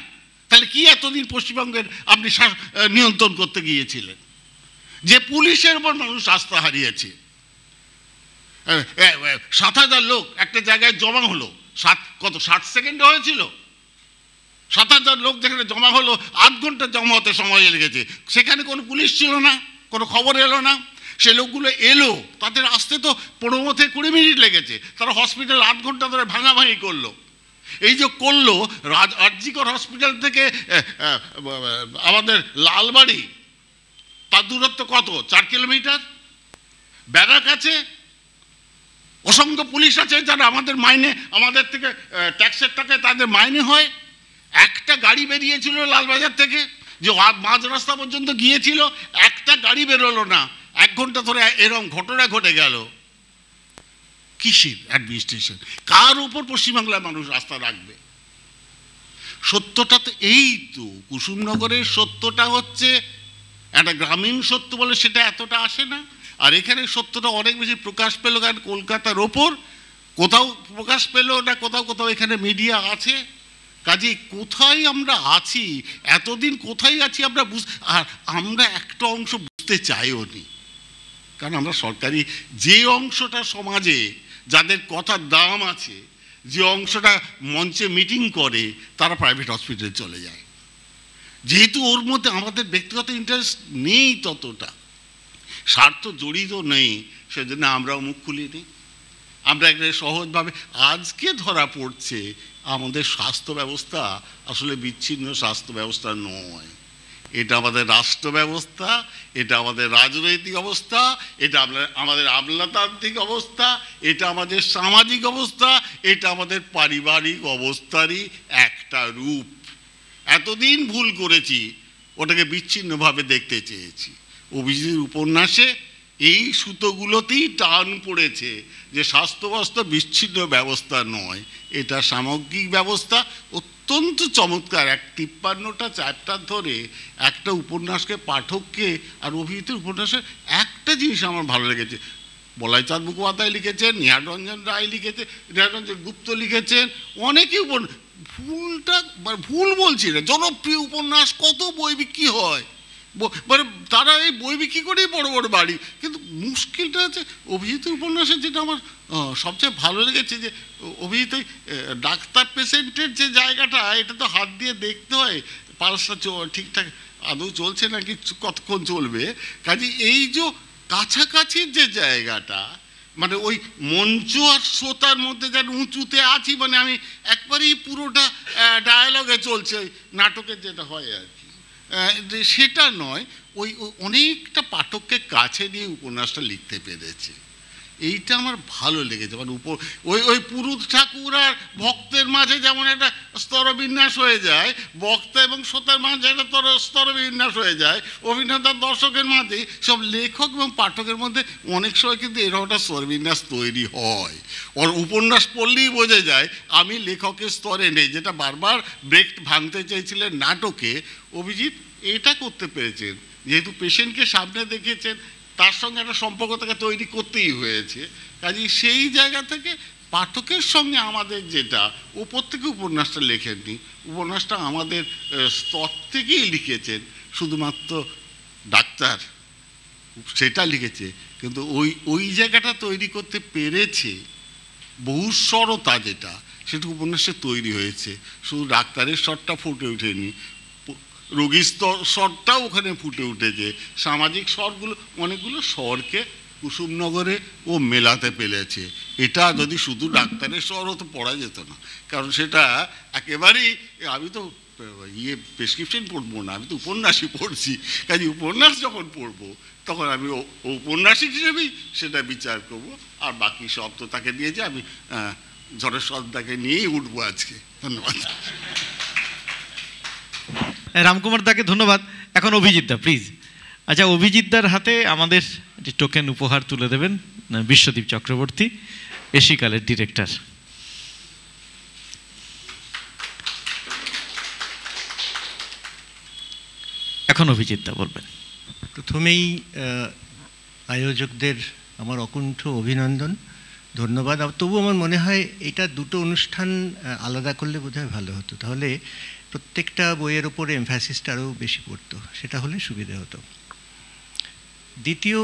তাহলে কি এতদিন পশ্চিমবঙ্গের আপনি নিয়ন্ত্রণ করতে গিয়েছিলেন? যে পুলিশের উপর মানুষ আস্থা হারিয়েছে। 7,000 লোক একটা জায়গায় জমা হলো, 60 সেকেন্ডে হয়েছিল। 7,000 লোক যেখানে জমা হলো 8 ঘন্টা জমা হতে সময় লেগেছে। সেখানে কোনো পুলিশ ছিল না, কোনো খবর এলো না। সে লোকগুলো এলো, তাদের আসতে তো 15 থেকে 20 মিনিট লেগেছে। তারা হসপিটাল 8 ঘন্টা ধরে ভাঙাভাঙি করলো। এই যে করলো, আরজিকর হসপিটাল থেকে আমাদের লালবাড়ি তার দূরত্ব কত? 4 কিলোমিটার। ব্যারাক আছে, অসংখ্য পুলিশ আছে যারা আমাদের মাইনে, আমাদের থেকে ট্যাক্সের টাকায় তাদের মাইনে হয়। একটা গাড়ি বেরিয়েছিল লালবাজার থেকে, যে মাঝ রাস্তা পর্যন্ত গিয়েছিল, একটা গাড়ি বেরোলো না। 1 ঘন্টা ধরে এরকম ঘটনা ঘটে গেল। কিসের অ্যাডমিনিস্ট্রেশন? কার উপর পশ্চিমবাংলার মানুষ আস্থা রাখবে? সত্যটা তো এই তো, কুসুমনগরের সত্যটা হচ্ছে একটা গ্রামীণ সত্য বলে সেটা এতটা আসে না। আর এখানে সত্যটা অনেক বেশি প্রকাশ পেল, কারণ কলকাতার ওপর কোথাও প্রকাশ পেল না, কোথাও এখানে মিডিয়া আছে। কাজে কোথায় আমরা আছি এতদিন, কোথায় আছি আমরা আর আমরা একটা অংশ বুঝতে চাইও নি। কারণ আমরা সরকারি যে অংশটা সমাজে যাদের কথার দাম আছে, যে অংশটা মঞ্চে মিটিং করে, তারা প্রাইভেট হসপিটালে চলে যায়। যেহেতু ওর মধ্যে আমাদের ব্যক্তিগত ইন্টারেস্ট নেই, ততটা স্বার্থ জড়িত নেই, সেজন্য আমরাও মুখ খুলিনি। আমরা একটা সহজভাবে আজকে ধরা পড়ছে আমাদের স্বাস্থ্য ব্যবস্থা আসলে বিচ্ছিন্ন স্বাস্থ্য ব্যবস্থা নয়। এটা আমাদের রাষ্ট্র ব্যবস্থা, এটা আমাদের রাজনৈতিক অবস্থা, এটা আমাদের আমলাতান্ত্রিক অবস্থা, এটা আমাদের সামাজিক অবস্থা, এটা আমাদের পারিবারিক অবস্থারই একটা রূপ। এতদিন ভুল করেছি, ওটাকে বিচ্ছিন্নভাবে দেখতে চেয়েছি। অভিজিতের উপন্যাসে এই সুতোগুলোতেই টান পড়েছে যে স্বাস্থ্য বিচ্ছিন্ন ব্যবস্থা নয়, এটা সামগ্রিক ব্যবস্থা। অত্যন্ত চমৎকার 53টা চ্যাপ্টার ধরে একটা উপন্যাসকে, পাঠককে। আর অভিজিতের উপন্যাসের একটা জিনিস আমার ভালো লেগেছে, বলাইচাঁদ মুখোপাধ্যায় লিখেছেন, নিহাররঞ্জন রায় লিখেছেন, নিহাররঞ্জন গুপ্ত লিখেছেন, অনেকেই ভুল বলছি না, জনপ্রিয় উপন্যাস, কত বই বিক্রি হয়, মানে তারা এই বই বিক্রি করেই বড় বড় বাড়ি। কিন্তু মুশকিলটা হচ্ছে অভিজিৎ উপন্যাসের যেটা আমার সবচেয়ে ভালো লেগেছে, যে অভিজিৎ ডাক্তার পেশেন্টের যে জায়গাটা, এটা তো হাত দিয়ে দেখতে হয় পালসটা ঠিকঠাক আদৌ চলছে নাকি, কতক্ষণ চলবে। কাজে এই যে কাছাকাছির যে জায়গাটা, মানে ওই মঞ্চ আর শ্রোতার মধ্যে যেন উঁচুতে আছি, মানে আমি একবারেই পুরোটা ডায়ালগে চলছে নাটকের যেটা হয় আর কি, সেটা নয়। ওই অনেকটা পাঠককে কাছে নিয়ে উপন্যাসটা লিখতে পেরেছে, এইটা আমার ভালো লেগেছে। মানে ওই পুরুষ ঠাকুর আর ভক্তের মাঝে যেমন একটা স্তরবিন্যাস হয়ে যায়, বক্তা এবং শ্রোতার মাঝে একটা স্তরবিন্যাস হয়ে যায়, অভিনেতা দর্শকের মাঝে, সব লেখক এবং পাঠকের মধ্যে অনেক সময় কিন্তু এরকম একটা স্তরবিন্যাস তৈরি হয়। ওর উপন্যাস পড়লেই বোঝা যায় আমি লেখকের স্তরে নেই, যেটা বারবার ব্রেক ভাঙতে চেয়েছিলেন নাটকে। অভিজিৎ এটা করতে পেরেছেন, যেহেতু পেশেন্টকে সামনে দেখেছেন, তার সঙ্গে একটা সম্পর্ক তাকে তৈরি করতেই হয়েছে। কাজেই সেই জায়গা থেকে পাঠকের সঙ্গে আমাদের যেটা, ওপর থেকে উপন্যাসটা লেখেননি, উপন্যাসটা আমাদের স্তর থেকেই লিখেছেন। শুধুমাত্র ডাক্তার সেটা লিখেছে, কিন্তু ওই জায়গাটা তৈরি করতে পেরেছে। বহুস্বরতা যেটা, সেটা উপন্যাসে তৈরি হয়েছে। শুধু ডাক্তারের স্বরটা ফুটে ওঠেনি, রোগীর স্বরটাও ওখানে ফুটে উঠেছে। সামাজিক স্বরগুলো, অনেকগুলো স্বরকে কুসুমনগরে ও মেলাতে পেরেছে। এটা যদি শুধু ডাক্তারের স্বর হতো পড়া যেত না, কারণ সেটা একেবারেই, আমি তো প্রেসক্রিপশন পড়বো না, আমি তো উপন্যাসই পড়ছি। কাজে উপন্যাস যখন পড়বো তখন আমি উপন্যাসিক হিসেবেই সেটা বিচার করব, আর বাকি সব তো তাকে দিয়েছে। আমি ঝড়ের সন্ধ্যাকে নিয়েই উঠবো আজকে। ধন্যবাদ। রামকুমার দাকে ধন্যবাদ। এখন অভিজিৎ দা প্লিজ। আচ্ছা, অভিজিৎ দার হাতে আমাদের যে টোকেন উপহার তুলে দেবেন বিশ্বদীপ চক্রবর্তী, এশিকালের ডিরেক্টর। এখন অভিজিৎ দা বলবেন। প্রথমেই আয়োজকদের আমার অকুণ্ঠ অভিনন্দন, ধন্যবাদ। তবু আমার মনে হয় এটা দুটো অনুষ্ঠান আলাদা করলে বোধহয় ভালো হতো, তাহলে প্রত্যেকটা বইয়ের ওপরে এমফ্যাসিসটা আরও বেশি পড়তো, সেটা হলে সুবিধে হতো। দ্বিতীয়,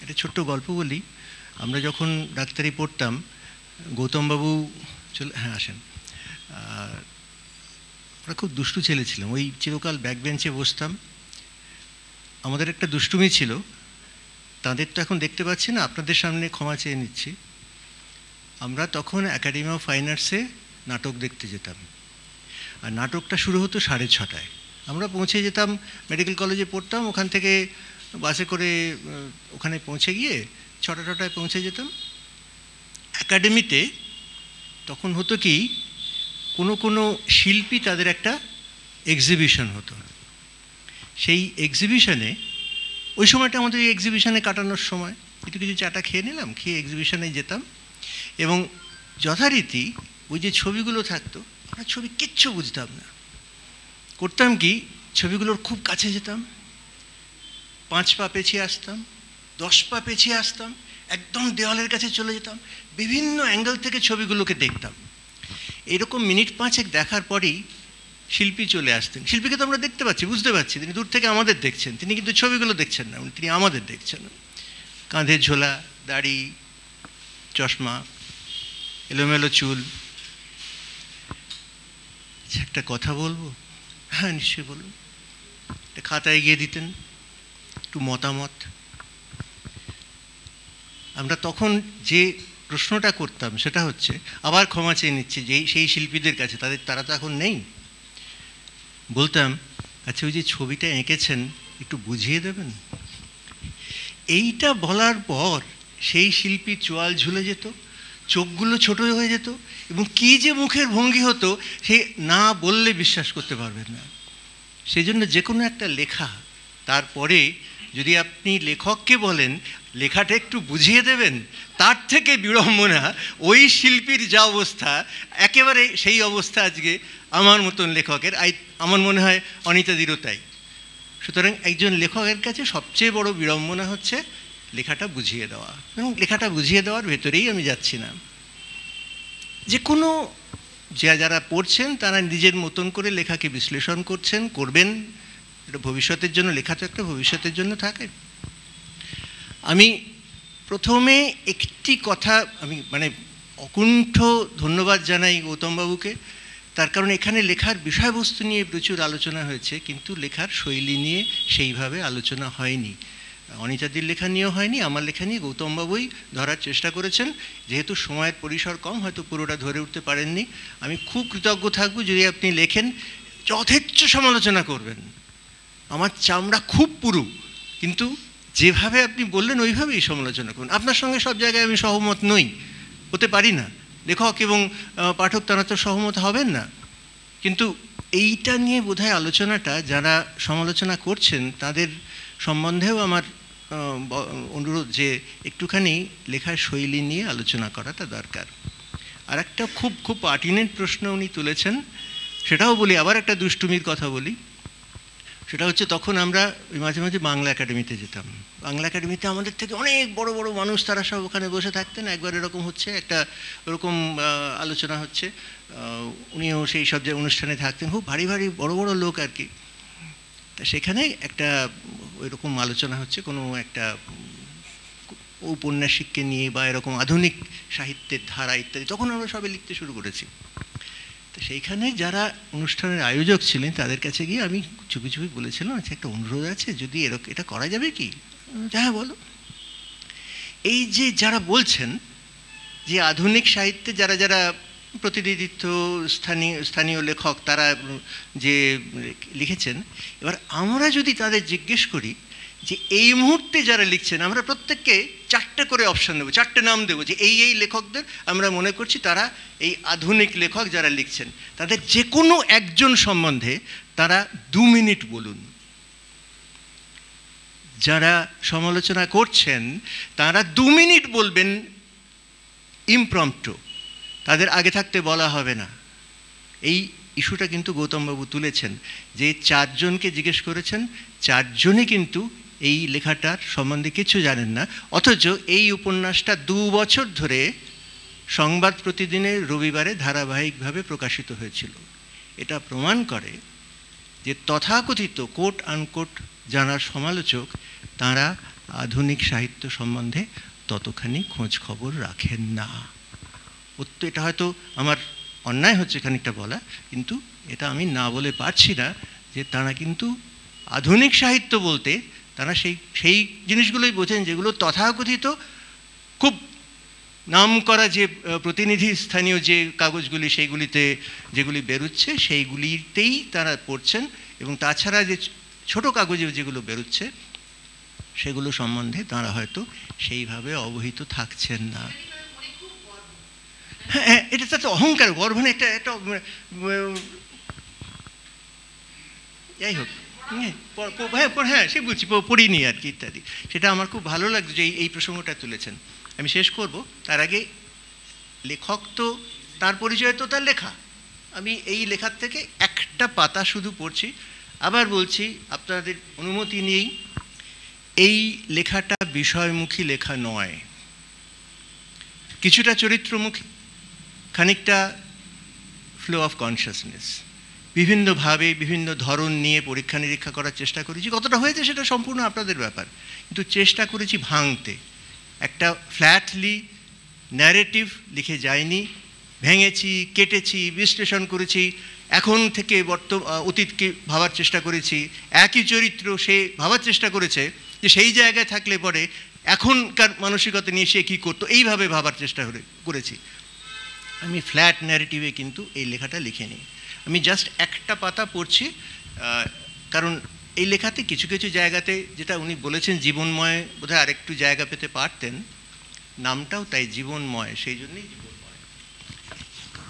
একটা ছোট্ট গল্প বলি। আমরা যখন ডাক্তারি পড়তাম, গৌতমবাবু আসেন, আমরা খুব দুষ্টু ছেলে ছিলাম, ওই চিরকাল ব্যাক বেঞ্চে বসতাম। আমাদের একটা দুষ্টুমি ছিল, তাদের তো এখন দেখতে পাচ্ছি না, আপনাদের সামনে ক্ষমা চেয়ে নিচ্ছি। আমরা তখন একাডেমি অফ ফাইন আর্টসে নাটক দেখতে যেতাম, আর নাটকটা শুরু হতো 6:30টায়। আমরা পৌঁছে যেতাম, মেডিকেল কলেজে পড়তাম, ওখান থেকে বাসে করে ওখানে পৌঁছে গিয়ে 6টায় পৌঁছে যেতাম। একাডেমিতে তখন হতো কি, কোনো শিল্পী তাদের একটা এক্সিবিশন হতো, সেই এক্সিবিশনে, ওই সময়টা আমাদের এই এক্সিবিশনে কাটানোর সময়, কিছু চাটা খেয়ে নিলাম, খেয়ে এক্সিবিশনে যেতাম, এবং যথারীতি ওই যে ছবিগুলো থাকতো, আমরা ছবি কিচ্ছু বুঝতাম না। করতাম কি, ছবিগুলোর খুব কাছে যেতাম, 5 পা পেছিয়ে আসতাম, 10 পা পেছিয়ে আসতাম, একদম দেওয়ালের কাছে চলে যেতাম, বিভিন্ন অ্যাঙ্গেল থেকে ছবিগুলোকে দেখতাম। এরকম মিনিট 5 দেখার পরেই শিল্পী চলে আসতেন। শিল্পীকে তো আমরা দেখতে পাচ্ছি, বুঝতে পারছি, তিনি দূর থেকে আমাদের দেখছেন, তিনি কিন্তু ছবিগুলো দেখছেন না, তিনি আমাদের দেখছেন। কাঁধে ঝোলা, দাড়ি, চশমা, এলোমেলো চুল। একটা কথা বলবো? হ্যাঁ, নিশ্চয়ই বলুন। একটা খাতায় গিয়ে দিতেন একটু মতামত। আমরা তখন যে প্রশ্নটা করতাম সেটা হচ্ছে, আবার ক্ষমা চেয়ে নিচ্ছি যে সেই শিল্পীদের কাছে, তারা তো এখন নেই, বলতাম, আচ্ছা ওই যে ছবিটা এঁকেছেন একটু বুঝিয়ে দেবেন। এইটা বলার পর সেই শিল্পী চোয়াল ঝুলে যেত, চোখগুলো ছোট হয়ে যেত, এবং কী যে মুখের ভঙ্গি হতো সে না বললে বিশ্বাস করতে পারবেন না। সেই জন্য যে কোনো একটা লেখা, তারপরে যদি আপনি লেখককে বলেন লেখাটা একটু বুঝিয়ে দেবেন, তার থেকে বিড়ম্বনা ওই শিল্পীর যা অবস্থা, একেবারে সেই অবস্থা আজকে আমার মতন লেখকের, আমার মনে হয় অনিতাদিরও তাই। সুতরাং একজন লেখকের কাছে সবচেয়ে বড় বিড়ম্বনা হচ্ছে লেখাটা বুঝিয়ে দেওয়া, এবং লেখাটা বুঝিয়ে দেওয়ার ভেতরেই আমি যাচ্ছি না। যে কোনো যারা পড়ছেন তারা নিজের মতন করে লেখাকে বিশ্লেষণ করবেন, এটা ভবিষ্যতের জন্য, লেখা তো একটা ভবিষ্যতের জন্য থাকে। আমি প্রথমে একটি কথা আমি মানে অকুণ্ঠ ধন্যবাদ জানাই গৌতমবাবুকে, তার কারণ এখানে লেখার বিষয়বস্তু নিয়ে প্রচুর আলোচনা হয়েছে, কিন্তু লেখার শৈলী নিয়ে সেইভাবে আলোচনা হয়নি। অনিতাদির লেখা নিয়েও হয়নি, আমার লেখা নিয়ে গৌতমবাবুই ধরার চেষ্টা করেছেন। যেহেতু সময়ের পরিসর কম, হয়তো পুরোটা ধরে উঠতে পারেননি। আমি খুব কৃতজ্ঞ থাকব যদি আপনি লেখেন, যথেচ্ছ সমালোচনা করবেন। আমার চামড়া খুব পুরু, কিন্তু যেভাবে আপনি বললেন ওইভাবেই সমালোচনা করুন। আপনার সঙ্গে সব জায়গায় আমি সহমত নই, হতে পারি না, লেখক এবং পাঠক তারা তো সহমত হবেন না, কিন্তু এইটা নিয়ে বোধহয় আলোচনাটা যারা সমালোচনা করছেন তাদের সম্বন্ধেও আমার অনুরোধ যে একটুখানি লেখার শৈলী নিয়ে আলোচনা করাটা দরকার। আর একটা খুব খুব পার্টিনেন্ট প্রশ্ন উনি তুলেছেন, সেটাও বলি, আবার একটা দুষ্টুমির কথা বলি। সেটা হচ্ছে তখন আমরা মাঝে মাঝে বাংলা একাডেমিতে যেতাম। বাংলা একাডেমিতে আমাদের থেকে অনেক বড় বড় মানুষ, তারা সব ওখানে বসে থাকতেন। একবার এরকম হচ্ছে, একটা ওরকম আলোচনা হচ্ছে, উনিও সেই সব যে অনুষ্ঠানে থাকতেন, খুব ভারী ভারী বড় বড় লোক আর কি। তা সেখানে একটা ওইরকম আলোচনা হচ্ছে কোনো একটা উপন্যাসিককে নিয়ে বা এরকম আধুনিক সাহিত্যের ধারা ইত্যাদি। তখন আমরা সবে লিখতে শুরু করেছি। তো সেইখানে যারা অনুষ্ঠানের আয়োজক ছিলেন তাদের কাছে গিয়ে আমি চুপি চুপি বলেছিলাম, আচ্ছা একটা অনুরোধ আছে, যদি এটা করা যাবে কি? হ্যাঁ বলো। এই যে যারা বলছেন যে আধুনিক সাহিত্যে যারা যারা প্রতিনিধিত্ব, স্থানীয় লেখক তারা যে লিখেছেন, এবার আমরা যদি তাদের জিজ্ঞেস করি যে এই মুহূর্তে যারা লিখছেন, আমরা প্রত্যেককে 4টে করে অপশান দেবো, 4টে নাম দেবো যে এই লেখকদের আমরা মনে করছি তারা এই আধুনিক লেখক যারা লিখছেন, তাদের যে কোনো একজন সম্বন্ধে তারা 2 মিনিট বলুন। যারা সমালোচনা করছেন তারা 2 মিনিট বলবেন, ইমপ্রম্পটু, তাদের আগে থাকতে বলা হবে না। এই ইস্যুটা কিন্তু গৌতমবাবু তুলেছেন, যে 4 জনকে জিজ্ঞেস করেছেন, 4 জনই কিন্তু এই লেখাটার সম্বন্ধে কিছু জানেন না, অথচ এই উপন্যাসটা 2 বছর ধরে সংবাদ প্রতিদিনের রবিবারে ধারাবাহিকভাবে প্রকাশিত হয়েছিল। এটা প্রমাণ করে যে তথাকথিত কোট আনকোট জানার সমালোচক তারা আধুনিক সাহিত্য সম্বন্ধে ততখানি খোঁজ খবর রাখেন না। এটা হয়তো আমার অন্যায় হচ্ছে খানিকটা বলা, কিন্তু এটা আমি না বলে পারছি না যে তারা কিন্তু আধুনিক সাহিত্য বলতে তারা সেই জিনিসগুলোই বোঝেন যেগুলো তথাকথিত খুব নাম করা যে প্রতিনিধি স্থানীয় যে কাগজগুলি সেইগুলিতে যেগুলি বেরোচ্ছে সেইগুলিতেই তারা পড়ছেন, এবং তাছাড়া যে ছোট কাগজে যেগুলো বেরোচ্ছে সেগুলো সম্বন্ধে তারা হয়তো সেইভাবে অবহিত থাকছেন না। হ্যাঁ, এটা তো অহংকার, গর্ব না, একটা যাই হোক, হ্যাঁ সে বলছি পড়িনি আর কি ইত্যাদি। সেটা আমার খুব ভালো লাগছে যে এই প্রসঙ্গটা তুলেছেন। আমি শেষ করব, তার আগে লেখক তো তার পরিচয় তো তার লেখা। আমি এই লেখার থেকে একটা পাতা শুধু পড়ছি, আবার বলছি আপনাদের অনুমতি নিয়েই, এই লেখাটা বিষয়মুখী লেখা নয়, কিছুটা চরিত্রমুখী, খানিকটা ফ্লো অফ কনসিয়াসনেস। বিভিন্নভাবে বিভিন্ন ধরন নিয়ে পরীক্ষা নিরীক্ষা করার চেষ্টা করেছি, কতটা হয়েছে সেটা সম্পূর্ণ আপনাদের ব্যাপার, কিন্তু চেষ্টা করেছি ভাঙতে। একটা ফ্ল্যাটলি ন্যারেটিভ লিখে যায়নি, ভেঙেছি, কেটেছি, বিশ্লেষণ করেছি, এখন থেকে অতীতকে ভাবার চেষ্টা করেছি। একই চরিত্র সে ভাবার চেষ্টা করেছে যে সেই জায়গায় থাকলে পরে এখনকার মানসিকতা নিয়ে সে কী করতো, এইভাবে ভাবার চেষ্টা করেছি। আমি ফ্ল্যাট ন্যারেটিভে কিন্তু এই লেখাটা লিখিনি। আমি জাস্ট একটা পাতা পড়ছি, কারণ এই লেখাতে কিছু কিছু জায়গাতে যেটা উনি বলেছেন জীবনময়, বোধহয় আরেকটু জায়গা পেতে পারতেন, নামটাও তাই জীবনময়, সেই জন্যই জীবনময়।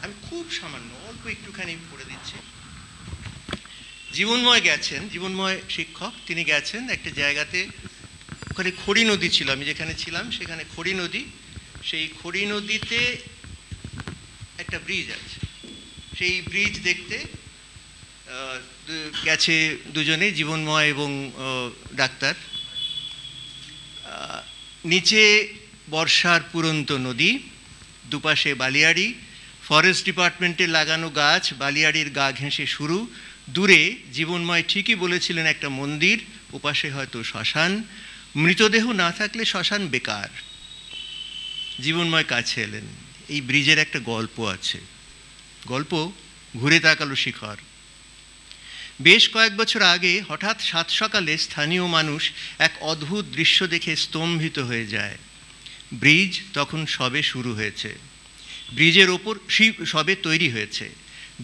আমি খুব সামান্য অল্প একটুখানি পড়ে দিচ্ছি। জীবনময় গেছেন, জীবনময় শিক্ষক, তিনি গেছেন একটা জায়গাতে, ওখানে খড়ি নদী ছিল, আমি যেখানে ছিলাম সেখানে খড়ি নদী, সেই খড়ি নদীতে একটা ব্রিজ আছে, সেই ব্রিজ দেখতে গেছে দুজনে, জীবনময় এবং ডাক্তার। নিচে বর্ষার পুরন্ত নদী, দুপাশে বালিয়াড়ি, ফরেস্ট ডিপার্টমেন্টের লাগানো গাছ, বালিয়াড়ির গা ঘেঁষে শুরু, দূরে জীবনময় ঠিকই বলেছিলেন একটা মন্দির, ওপাশে হয়তো শ্মশান, মৃতদেহ না থাকলে শ্মশান বেকার। জীবনময় কাছে এলেন। এই ব্রিজের একটা গল্প আছে। গল্প ঘুরে তাকালো শিখর। বেশ কয়েক বছর আগে হঠাৎ সাত সকালে স্থানীয় মানুষ এক অদ্ভুত দৃশ্য দেখে স্তম্ভিত হয়ে যায়। ব্রিজ তখন সবে শুরু হয়েছে, ব্রিজের ওপর সবে তৈরি হয়েছে।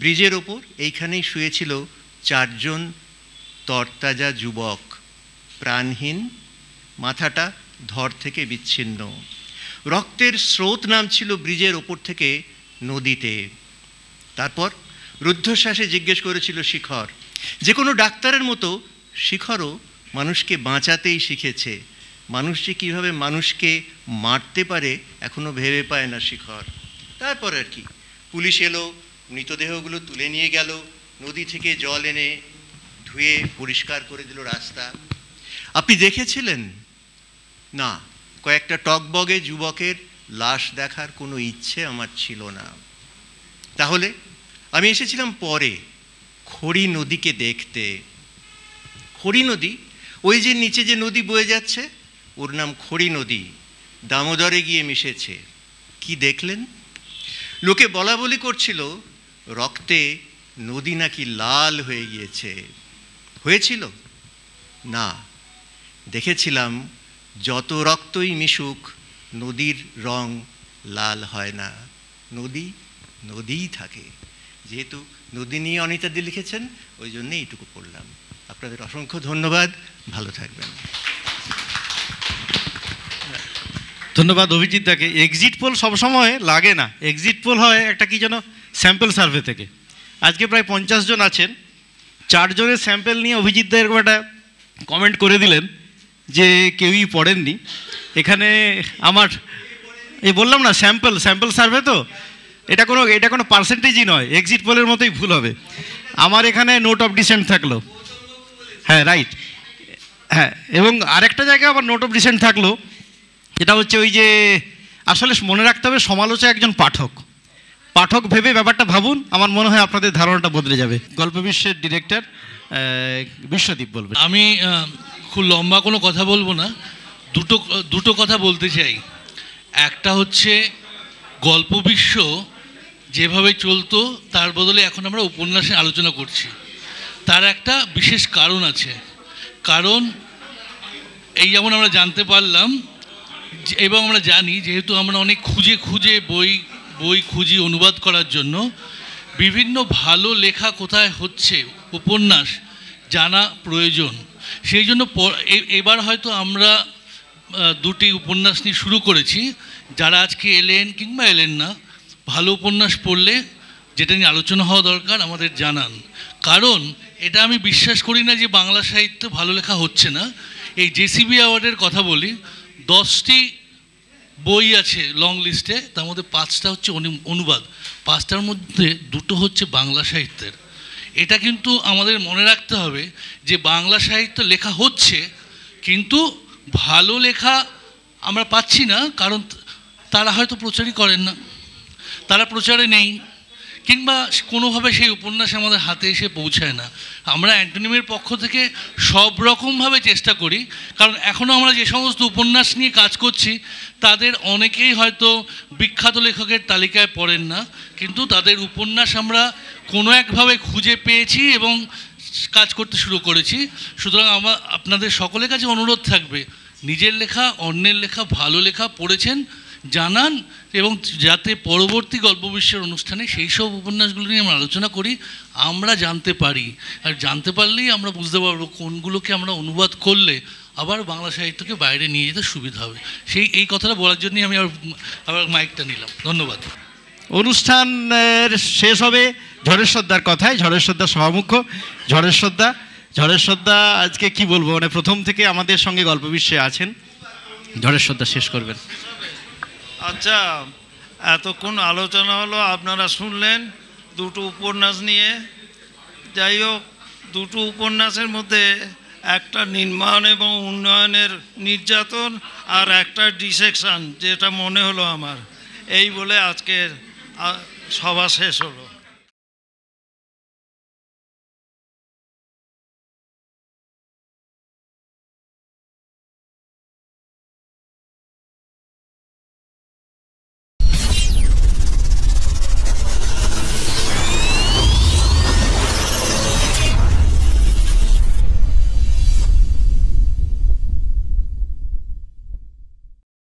ব্রিজের ওপর এইখানেই শুয়েছিল চারজন তরতাজা যুবক, প্রাণহীন, মাথাটা ধর থেকে বিচ্ছিন্ন। রক্তের স্রোত নামছিল ব্রিজের ওপর থেকে নদীতে। তারপর রুদ্ধশ্বাসে জিজ্ঞেস করেছিল শিখর। যে কোনো ডাক্তারের মতো শিখরও মানুষকে বাঁচাতেই শিখেছে। মানুষ যে কীভাবে মানুষকে মারতে পারে এখনও ভেবে পায় না শিখর। তারপর আর কি, পুলিশ এলো, মৃতদেহগুলো তুলে নিয়ে গেল, নদী থেকে জল এনে ধুয়ে পরিষ্কার করে দিল রাস্তা। আপনি দেখেছিলেন? না, কয়েকটা টকবগে যুবকের লাশ দেখার কোনো ইচ্ছে আমার ছিল না। তাহলে আমি এসেছিলাম পরে খড়ি নদীকে দেখতে। খড়ি নদী, ওই যে নিচে যে নদী বয়ে যাচ্ছে, ওর নাম খড়ি নদী, দামোদরে গিয়ে মিশেছে। কি দেখলেন? লোকে বলা বলি করছিল রক্তে নদী নাকি লাল হয়ে গিয়েছে। হয়েছিল না, দেখেছিলাম যত রক্তই মিশুক নদীর রং লাল হয় না, নদী নদীই থাকে। যেহেতু নদী নিয়ে অনিতাদি লিখেছেন, ওই জন্যে এইটুকু পড়লাম। আপনাদের অসংখ্য ধন্যবাদ, ভালো থাকবেন। ধন্যবাদ অভিজিৎ দাকে। এক্সিট পোল সবসময় লাগে না, এক্সিট পোল হয় একটা কি যেন স্যাম্পল সার্ভে থেকে। আজকে প্রায় 50 জন আছেন, 4 জনের স্যাম্পল নিয়ে অভিজিৎ দা এরকম একটা কমেন্ট করে দিলেন যে কেউই পড়েননি। এখানে আমার বললাম না, স্যাম্পল সার্ভে, তো এটা কোনো পার্সেন্টেজই নয়, এক্সিট পোলের মতোই ভুল হবে। আমার এখানে নোট অফ ডিসেন্ট থাকলো, হ্যাঁ রাইট, হ্যাঁ, এবং আরেকটা জায়গায় আবার নোট অফ ডিসেন্ট থাকলো, এটা হচ্ছে ওই যে আসলে মনে রাখতে হবে সমালোচক একজন পাঠক ভেবে ব্যাপারটা ভাবুন, আমার মনে হয় আপনাদের ধারণাটা বদলে যাবে। গল্প বিশ্বের ডিরেক্টর বিশ্বদীপ বলবেন। আমি খুব লম্বা কোনো কথা বলবো না, দুটো কথা বলতে চাই। একটা হচ্ছে গল্প বিশ্ব যেভাবে চলতো তার বদলে এখন আমরা উপন্যাসে আলোচনা করছি, তার একটা বিশেষ কারণ আছে। কারণ এই যেমন আমরা জানতে পারলাম এবং আমরা জানি, যেহেতু আমরা অনেক খুঁজে বই খুঁজি অনুবাদ করার জন্য, বিভিন্ন ভালো লেখা কোথায় হচ্ছে উপন্যাস জানা প্রয়োজন। সেই জন্য এবার হয়তো আমরা 2টি উপন্যাস নিয়ে শুরু করেছি। যারা আজকে এলেন কিংবা এলেন না, ভালো উপন্যাস পড়লে যেটা নিয়ে আলোচনা হওয়া দরকার আমাদের জানান। কারণ এটা আমি বিশ্বাস করি না যে বাংলা সাহিত্য ভালো লেখা হচ্ছে না। এই জেসিবি অ্যাওয়ার্ডের কথা বলি, 10টি বই আছে লং লিস্টে, তার মধ্যে 5টা হচ্ছে অনুবাদ, 5টার মধ্যে 2টো হচ্ছে বাংলা সাহিত্যের। এটা কিন্তু আমাদের মনে রাখতে হবে যে বাংলা সাহিত্য লেখা হচ্ছে, কিন্তু ভালো লেখা আমরা পাচ্ছি না, কারণ তারা হয়তো প্রচারই করেন না, তারা প্রচারে নেই, কিংবা কোনোভাবে সেই উপন্যাস আমাদের হাতে এসে পৌঁছায় না। আমরা অ্যান্টোনিমের পক্ষ থেকে সব রকমভাবে চেষ্টা করি, কারণ এখনও আমরা যে সমস্ত উপন্যাস নিয়ে কাজ করছি তাদের অনেকেই হয়তো বিখ্যাত লেখকের তালিকায় পড়েন না, কিন্তু তাদের উপন্যাস আমরা কোনো একভাবে খুঁজে পেয়েছি এবং কাজ করতে শুরু করেছি। সুতরাং আপনাদের সকলের কাছে অনুরোধ থাকবে, নিজের লেখা, অন্যের লেখা, ভালো লেখা পড়েছেন জানান, এবং যাতে পরবর্তী গল্প বিশ্বের অনুষ্ঠানে সেই সব উপন্যাসগুলো নিয়ে আমরা আলোচনা করি, আমরা জানতে পারি। আর জানতে পারলেই আমরা বুঝতে পারবো কোনগুলোকে আমরা অনুবাদ করলে আবার বাংলা সাহিত্যকে বাইরে নিয়ে যেতে সুবিধা হবে। এই কথাটা বলার জন্যই আমি আবার মাইকটা নিলাম। ধন্যবাদ। অনুষ্ঠানের শেষ হবে ঝড়েশ্বরদার কথায়। ঝড়েশ্বরদার সভামুখ্য ঝড়েশ্বরদা আজকে কি বলবো, মানে প্রথম থেকে আমাদের সঙ্গে গল্প বিশ্বে আছেন। ঝড়েশ্বরদা শেষ করবেন। আচ্ছা, এতক্ষণ আলোচনা হলো, আপনারা শুনলেন 2টো উপন্যাস নিয়ে। যাই হোক, 2টো উপন্যাসের মধ্যে একটা নির্মাণ এবং উন্নয়নের নির্যাতন আর একটা ডিসেকশন, যেটা মনে হলো আমার। এই বলে আজকের সভা শেষ হলো।